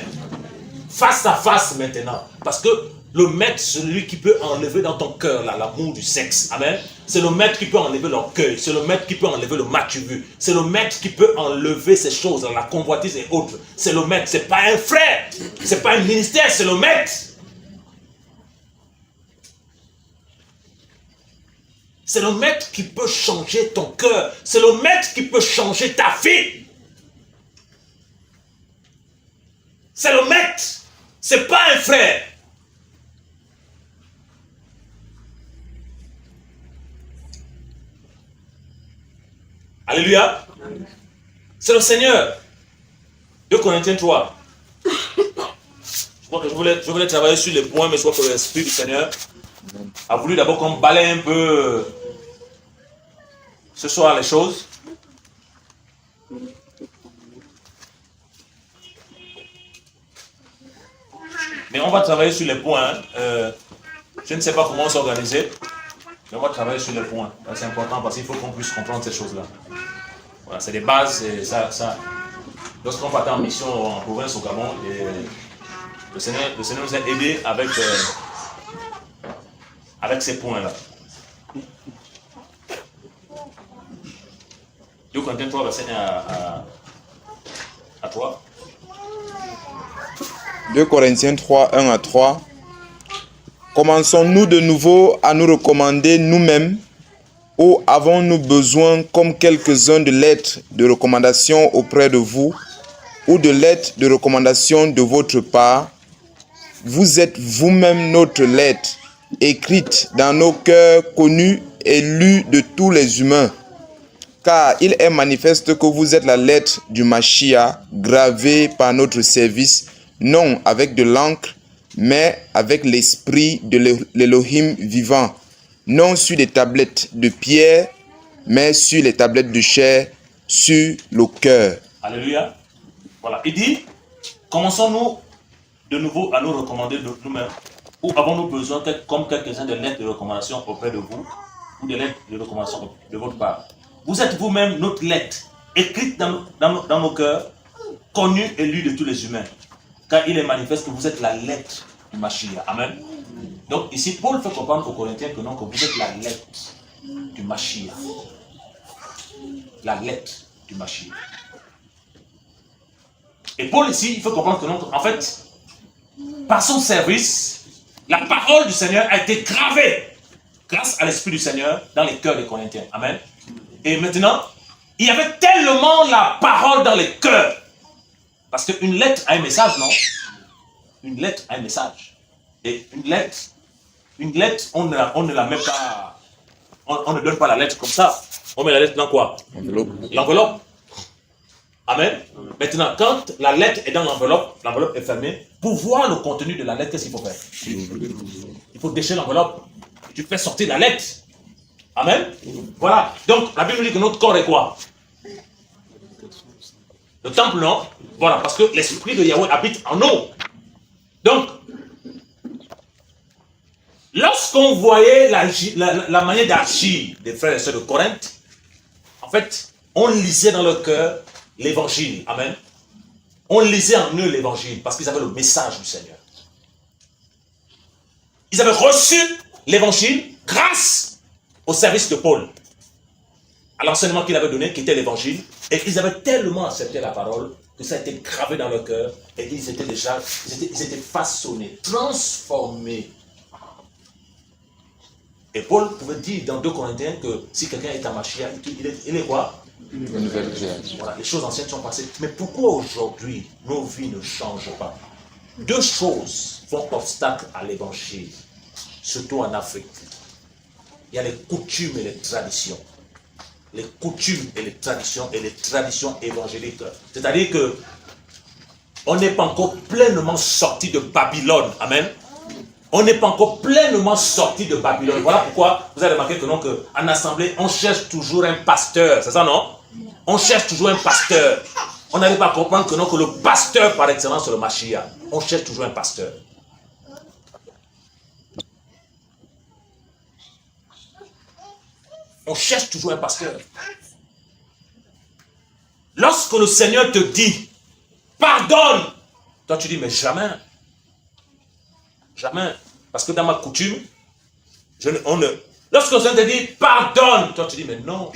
[SPEAKER 1] Face à face maintenant. Parce que le maître, celui qui peut enlever dans ton cœur l'amour du sexe. Amen. C'est le maître qui peut enlever l'orgueil. C'est le maître qui peut enlever le matu. C'est le maître qui peut enlever ces choses, la convoitise et autres. C'est le maître. C'est pas un frère. C'est pas un ministère. C'est le maître. C'est le maître qui peut changer ton cœur. C'est le maître qui peut changer ta vie. C'est le maître. C'est pas un frère. Alléluia. C'est le Seigneur. 2 Corinthiens 3. Je crois que je voulais travailler sur les points, mais je crois que l'Esprit du Seigneur a voulu d'abord qu'on balaye un peu ce soir les choses. Mais on va travailler sur les points. Je ne sais pas comment s'organiser. Mais on va travailler sur les points. C'est important parce qu'il faut qu'on puisse comprendre ces choses-là. Voilà, c'est des bases. Et ça. Lorsqu'on partait en mission en province au Gabon, le Seigneur nous a aidés avec ces points-là. 2 Corinthiens 3, verset 1 à 3.
[SPEAKER 4] 2 Corinthiens 3, 1 à 3. Commençons-nous de nouveau à nous recommander nous-mêmes ou avons-nous besoin, comme quelques-uns, de lettres de recommandation auprès de vous, ou de lettres de recommandation de votre part, vous êtes vous-même notre lettre, écrite dans nos cœurs, connue et lue de tous les humains. Car il est manifeste que vous êtes la lettre du Mashiach, gravée par notre service, non avec de l'encre, mais avec l'esprit de l'Élohim vivant, non sur des tablettes de pierre, mais sur les tablettes de chair, sur le cœur.
[SPEAKER 1] Alléluia. Voilà. Il dit, commençons-nous de nouveau à nous recommander de nous-mêmes, ou avons-nous besoin, comme quelques-uns, de lettres de recommandation auprès de vous, ou de lettres de recommandation de votre part. Vous êtes vous-même notre lettre, écrite dans nos cœurs, connue et lue de tous les humains. Car il est manifeste que vous êtes la lettre du Mashiach. Amen. Donc ici, Paul fait comprendre aux Corinthiens que non, que vous êtes la lettre du Mashiach. La lettre du Mashiach. Et Paul ici, il faut comprendre que non, en fait, par son service, la parole du Seigneur a été gravée grâce à l'Esprit du Seigneur dans les cœurs des Corinthiens. Amen. Et maintenant, il y avait tellement la parole dans les cœurs. Parce qu'une lettre a un message, non? Une lettre a un message. Et une lettre, on ne la met pas, on ne donne pas la lettre comme ça. On met la lettre dans quoi? L'enveloppe. Amen. Maintenant, quand la lettre est dans l'enveloppe est fermée. Pour voir le contenu de la lettre, qu'est-ce qu'il faut faire? Il faut déchirer l'enveloppe. Tu fais sortir la lettre. Amen. Voilà. Donc, la Bible dit que notre corps est quoi? Le temple, non? Voilà, parce que l'esprit de Yahweh habite en nous. Donc, lorsqu'on voyait la manière d'agir des frères et sœurs de Corinthe, en fait, on lisait dans leur cœur l'évangile. Amen. On lisait en eux l'évangile parce qu'ils avaient le message du Seigneur. Ils avaient reçu l'évangile grâce au service de Paul, à l'enseignement qu'il avait donné, qui était l'évangile, et ils avaient tellement accepté la parole que ça a été gravé dans leur cœur, et ils étaient façonnés, transformés. Et Paul pouvait dire dans 2 Corinthiens que si quelqu'un est en Mashiach, il est quoi?
[SPEAKER 4] Une nouvelle création.
[SPEAKER 1] Voilà, les choses anciennes sont passées. Mais pourquoi aujourd'hui nos vies ne changent pas? 2 choses font obstacle à l'évangile, surtout en Afrique. Il y a les coutumes et les traditions. Les coutumes et les traditions évangéliques. C'est-à-dire que on n'est pas encore pleinement sorti de Babylone. Amen. On n'est pas encore pleinement sorti de Babylone. Voilà pourquoi vous avez remarqué que non, qu'en assemblée, on cherche toujours un pasteur. C'est ça, non? On cherche toujours un pasteur. On n'arrive pas à comprendre que non, que le pasteur par excellence, c'est le Mashiach. On cherche toujours un pasteur. On cherche toujours un pasteur. Lorsque le Seigneur te dit, pardonne, toi tu dis, mais jamais. Jamais. Parce que dans ma coutume, lorsque le Seigneur te dit, pardonne, toi tu dis, mais non.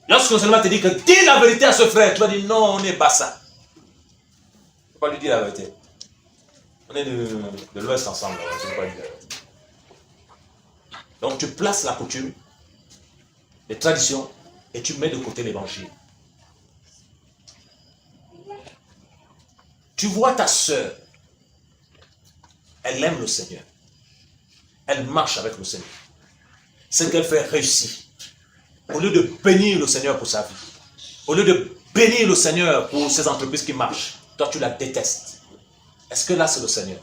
[SPEAKER 1] Lorsque le Seigneur te dit que dis la vérité à ce frère, tu vas dire, non, on n'est pas ça. Tu ne peux pas lui dire la vérité. On est de l'Ouest ensemble, tu ne peux pas lui dire la vérité. Donc tu places la coutume, les traditions, et tu mets de côté l'évangile. Tu vois ta sœur, elle aime le Seigneur. Elle marche avec le Seigneur. Ce qu'elle fait réussit. Au lieu de bénir le Seigneur pour sa vie, au lieu de bénir le Seigneur pour ses entreprises qui marchent, toi tu la détestes. Est-ce que là c'est le Seigneur?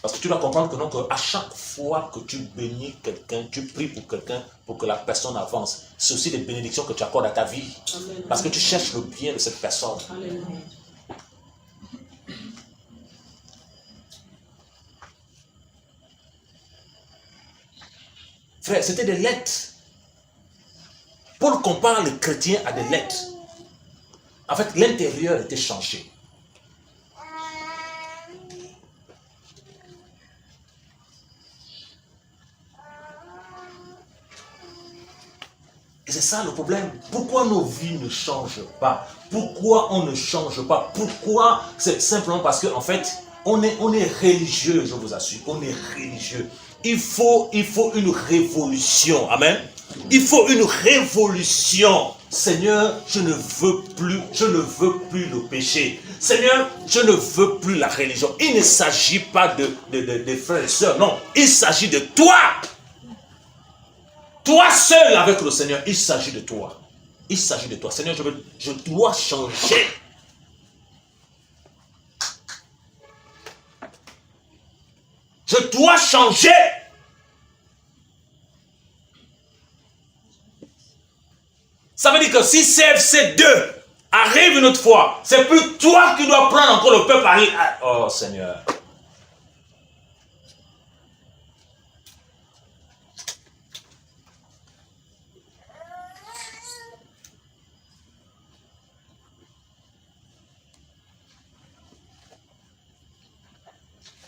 [SPEAKER 1] Parce que tu dois comprendre que non, qu'à chaque fois que tu bénis quelqu'un, tu pries pour quelqu'un pour que la personne avance. C'est aussi des bénédictions que tu accordes à ta vie. Amen. Parce que tu cherches le bien de cette personne. Amen. Frère, c'était des lettres. Paul compare les chrétiens à des lettres. En fait, l'intérieur était changé. Et c'est ça le problème. Pourquoi nos vies ne changent pas? Pourquoi on ne change pas? Pourquoi? C'est simplement parce qu'en fait, on est religieux, je vous assure. On est religieux. il faut une révolution. Amen. Il faut une révolution. Seigneur, je ne veux plus le péché. Seigneur, je ne veux plus la religion. Il ne s'agit pas de frères et sœurs, non. Il s'agit de toi. Toi seul avec le Seigneur, il s'agit de toi. Il s'agit de toi. Seigneur, je dois changer. Je dois changer. Ça veut dire que si CFC 2 arrive une autre fois, c'est plus toi qui dois prendre encore le peuple à... Oh Seigneur.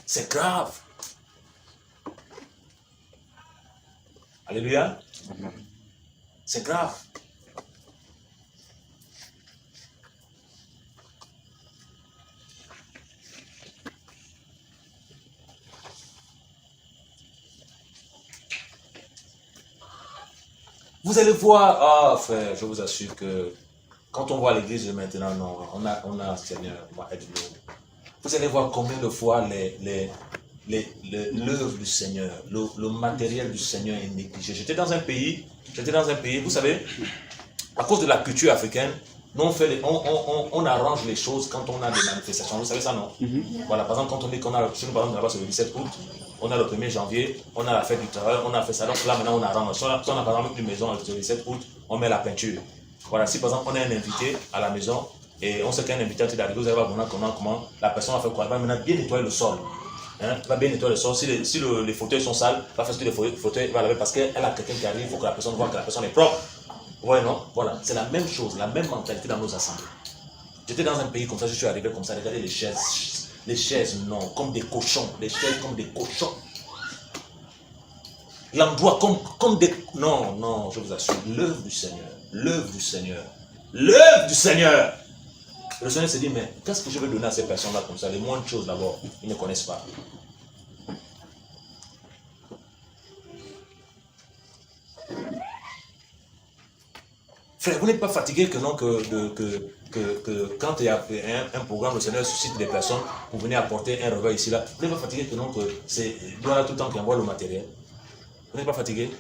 [SPEAKER 1] C'est grave. Alléluia. C'est grave. Vous allez voir, frère, je vous assure que quand on voit l'église de maintenant, non, on a Seigneur, aide-nous. Vous allez voir combien de fois l'œuvre du Seigneur, le matériel du Seigneur est négligé. J'étais dans un pays, vous savez, à cause de la culture africaine, nous on arrange les choses quand on a des manifestations. Vous savez ça, non? Voilà, par exemple, quand on dit qu'on a, chez nous, par exemple, là-bas, c'est le 17 août, on a le 1er janvier, on a la fête du travail, on a fait ça. Donc là, maintenant, on arrange. Si on a par exemple une maison le 17 août, on met la peinture. Voilà, si par exemple, on a un invité à la maison, et on sait qu'un invité est arrivé, vous allez voir comment la personne va faire quoi? Elle va maintenant bien nettoyer le sol. Hein? Elle va bien nettoyer le sol. Si les fauteuils sont sales, elle va faire ce que les fauteuils va laver parce qu'elle a quelqu'un qui arrive, il faut que la personne voit que la personne est propre. Vous voyez, non? Voilà, c'est la même chose, la même mentalité dans nos assemblées. J'étais dans un pays comme ça, je suis arrivé comme ça, regardez les chaises, non, comme des cochons, les chaises comme des cochons. L'endroit comme des... Non, je vous assure, l'œuvre du Seigneur, l'œuvre du Seigneur, l'œuvre du Seigneur. Le Seigneur s'est dit, mais qu'est-ce que je vais donner à ces personnes-là comme ça? Les moindres choses d'abord, ils ne connaissent pas. Frère, vous n'êtes pas fatigué que non, que quand il y a un programme, le Seigneur suscite des personnes pour venir apporter un repas ici, là. Vous n'êtes pas fatigué que non, que c'est là tout le temps qui envoie le matériel. Vous n'êtes pas fatigué?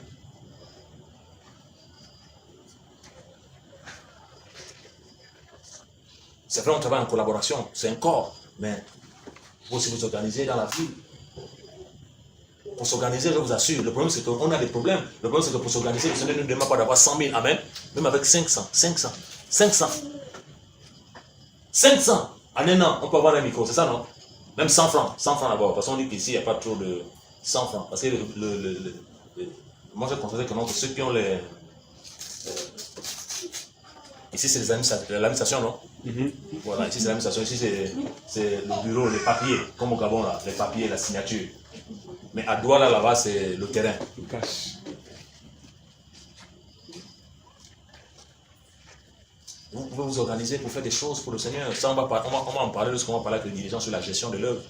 [SPEAKER 1] C'est vrai, on travaille en collaboration, c'est un corps, mais vous aussi vous organisez dans la vie. Pour s'organiser, je vous assure, le problème c'est qu'on a des problèmes. Le problème c'est que pour s'organiser, le Seigneur ne nous demande pas d'avoir 100 000, amen. Même avec 500. En un an, on peut avoir un micro, c'est ça, non? Même 100 francs d'abord, parce qu'on dit qu'ici, il n'y a pas trop de 100 francs. Parce que moi, je considère que non, que ceux qui ont les... Ici, c'est l'administration, non? Voilà, ici, c'est l'administration. Ici, c'est le bureau, les papiers, comme au Gabon, là, les papiers, la signature. Mais à Douala, là-bas, c'est le terrain. Vous pouvez vous organiser pour faire des choses pour le Seigneur. Ça, on va en parler lorsqu'on va parler avec les dirigeants sur la gestion de l'œuvre.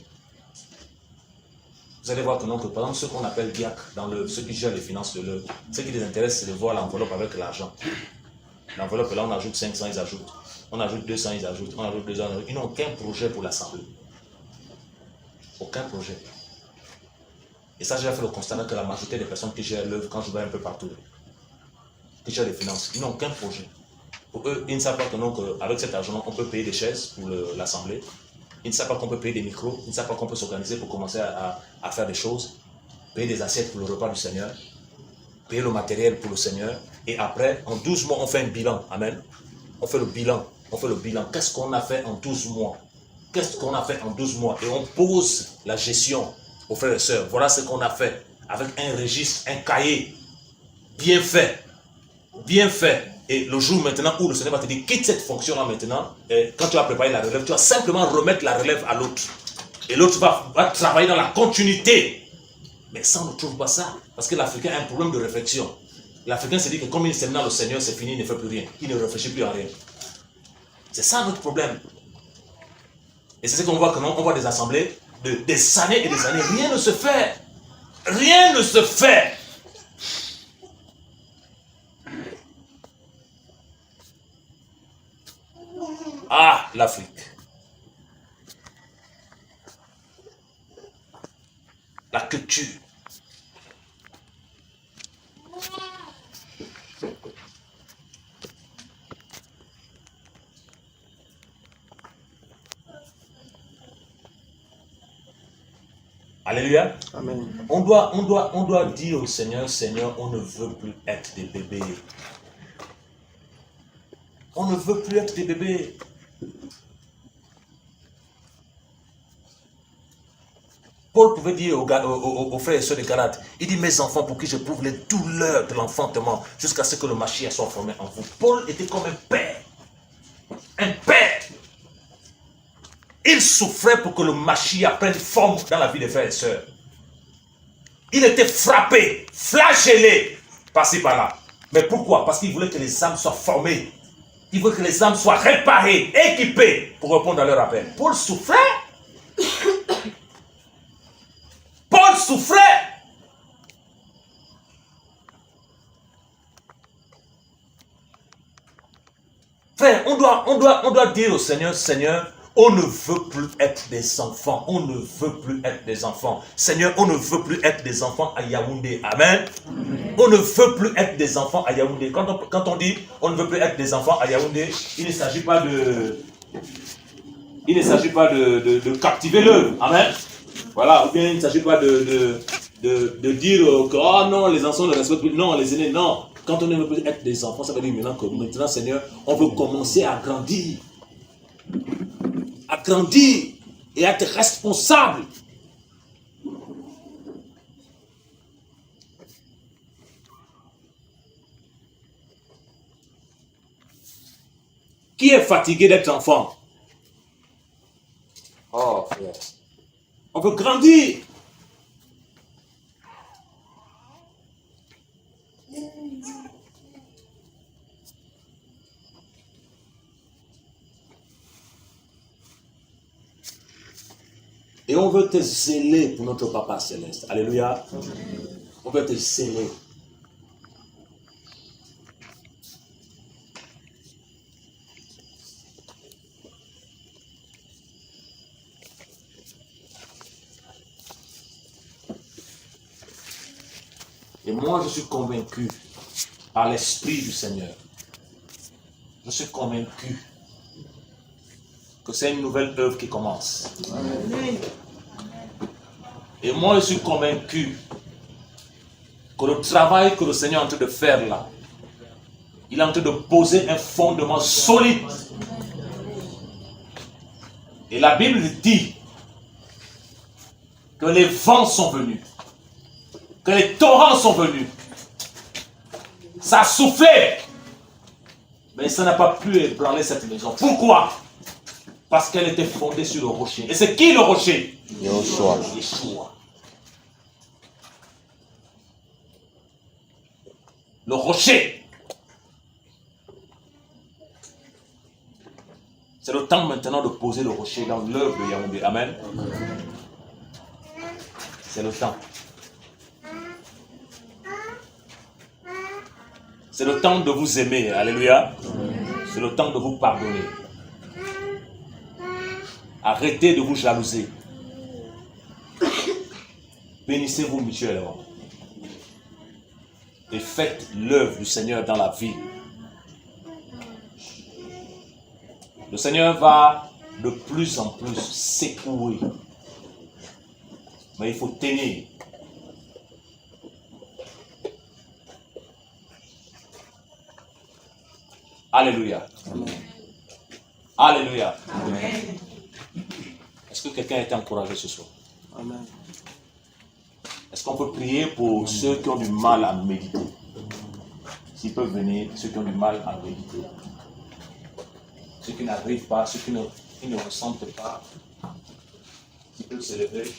[SPEAKER 1] Vous allez voir que non, que par exemple, ceux qu'on appelle diacres, ceux qui gèrent les finances de l'œuvre, ce qui les intéresse, c'est de voir l'enveloppe avec l'argent. L'enveloppe, là, on ajoute 500, ils ajoutent. On ajoute 200, ils ajoutent. On ajoute 200, ils ajoutent. Ils n'ont aucun projet pour l'Assemblée. Aucun projet. Et ça, j'ai fait le constat que la majorité des personnes qui gèrent l'œuvre, quand je vais un peu partout, qui gèrent les finances, ils n'ont aucun projet. Pour eux, ils ne savent pas qu'avec cet argent, on peut payer des chaises pour l'Assemblée. Ils ne savent pas qu'on peut payer des micros. Ils ne savent pas qu'on peut s'organiser pour commencer à faire des choses. Payer des assiettes pour le repas du Seigneur. Payer le matériel pour le Seigneur. Et après, en 12 mois, on fait un bilan. Amen. On fait le bilan. Qu'est-ce qu'on a fait en 12 mois? Qu'est-ce qu'on a fait en 12 mois? Et on pose la gestion aux frères et sœurs. Voilà ce qu'on a fait. Avec un registre, un cahier. Bien fait. Bien fait. Et le jour maintenant où le Seigneur va te dire, quitte cette fonction-là maintenant, et quand tu vas préparer la relève, tu vas simplement remettre la relève à l'autre. Et l'autre va travailler dans la continuité. Mais ça, on ne trouve pas ça. Parce que l'Africain a un problème de réflexion. L'Africain se dit que comme il s'est dans le Seigneur, c'est fini, il ne fait plus rien. Il ne réfléchit plus à rien. C'est ça notre problème. Et c'est ce qu'on voit, on voit des assemblées, des années et des années, rien ne se fait. rien ne se fait. Ah, l'Afrique. La culture. Alléluia.
[SPEAKER 2] Amen.
[SPEAKER 1] On doit dire au Seigneur, Seigneur, on ne veut plus être des bébés. On ne veut plus être des bébés. Paul pouvait dire aux frères et sœurs de Galates, il dit, mes enfants, pour qui je prouve les douleurs de l'enfantement, jusqu'à ce que le Mashiach soit formé en vous. Paul était comme un père. Un père. Il souffrait pour que le Mashiach prenne forme dans la vie des frères et sœurs. Il était frappé, flagellé, par-ci par-là. Mais pourquoi? Parce qu'il voulait que les âmes soient formées. Il voulait que les âmes soient réparées, équipées pour répondre à leur appel. Paul souffrait. Paul souffrait. Frère, on doit dire au Seigneur, Seigneur, on ne veut plus être des enfants. On ne veut plus être des enfants. Seigneur, on ne veut plus être des enfants à Yaoundé. Amen. Amen. On ne veut plus être des enfants à Yaoundé. Quand on dit on ne veut plus être des enfants à Yaoundé, il ne s'agit pas de captiver l'œuvre. Amen. Voilà. Ou bien il ne s'agit pas de dire que oh non, les enfants ne respectent plus. Non, les aînés, non. Quand on ne veut plus être des enfants, ça veut dire maintenant, Seigneur, on veut commencer à grandir. À grandir et à être responsable. Qui est fatigué d'être enfant? Oh, frère. On veut grandir. Et on veut te zéler pour notre Papa Céleste. Alléluia. On veut te zéler. Et moi, je suis convaincu par l'Esprit du Seigneur. Je suis convaincu que c'est une nouvelle œuvre qui commence. Amen. Et moi, je suis convaincu que le travail que le Seigneur est en train de faire là, il est en train de poser un fondement solide. Et la Bible dit que les vents sont venus, que les torrents sont venus. Ça a soufflé, mais ça n'a pas pu ébranler cette maison. Pourquoi? Parce qu'elle était fondée sur le rocher. Et c'est qui le rocher? Yeshua. Le rocher. C'est le temps maintenant de poser le rocher dans l'œuvre de Yaoundé. Amen. C'est le temps. C'est le temps de vous aimer. Alléluia. C'est le temps de vous pardonner. Arrêtez de vous jalouser. Bénissez-vous mutuellement. Et faites l'œuvre du Seigneur dans la vie. Le Seigneur va de plus en plus secouer. Mais il faut tenir. Alléluia. Amen. Alléluia. Amen. Est-ce que quelqu'un a été encouragé ce soir?
[SPEAKER 2] Amen.
[SPEAKER 1] Est-ce qu'on peut prier pour ceux qui ont du mal à méditer? S'ils peuvent venir, ceux qui ont du mal à méditer. Ceux qui n'arrivent pas, ceux qui ne ressentent pas. S'ils peuvent se lever.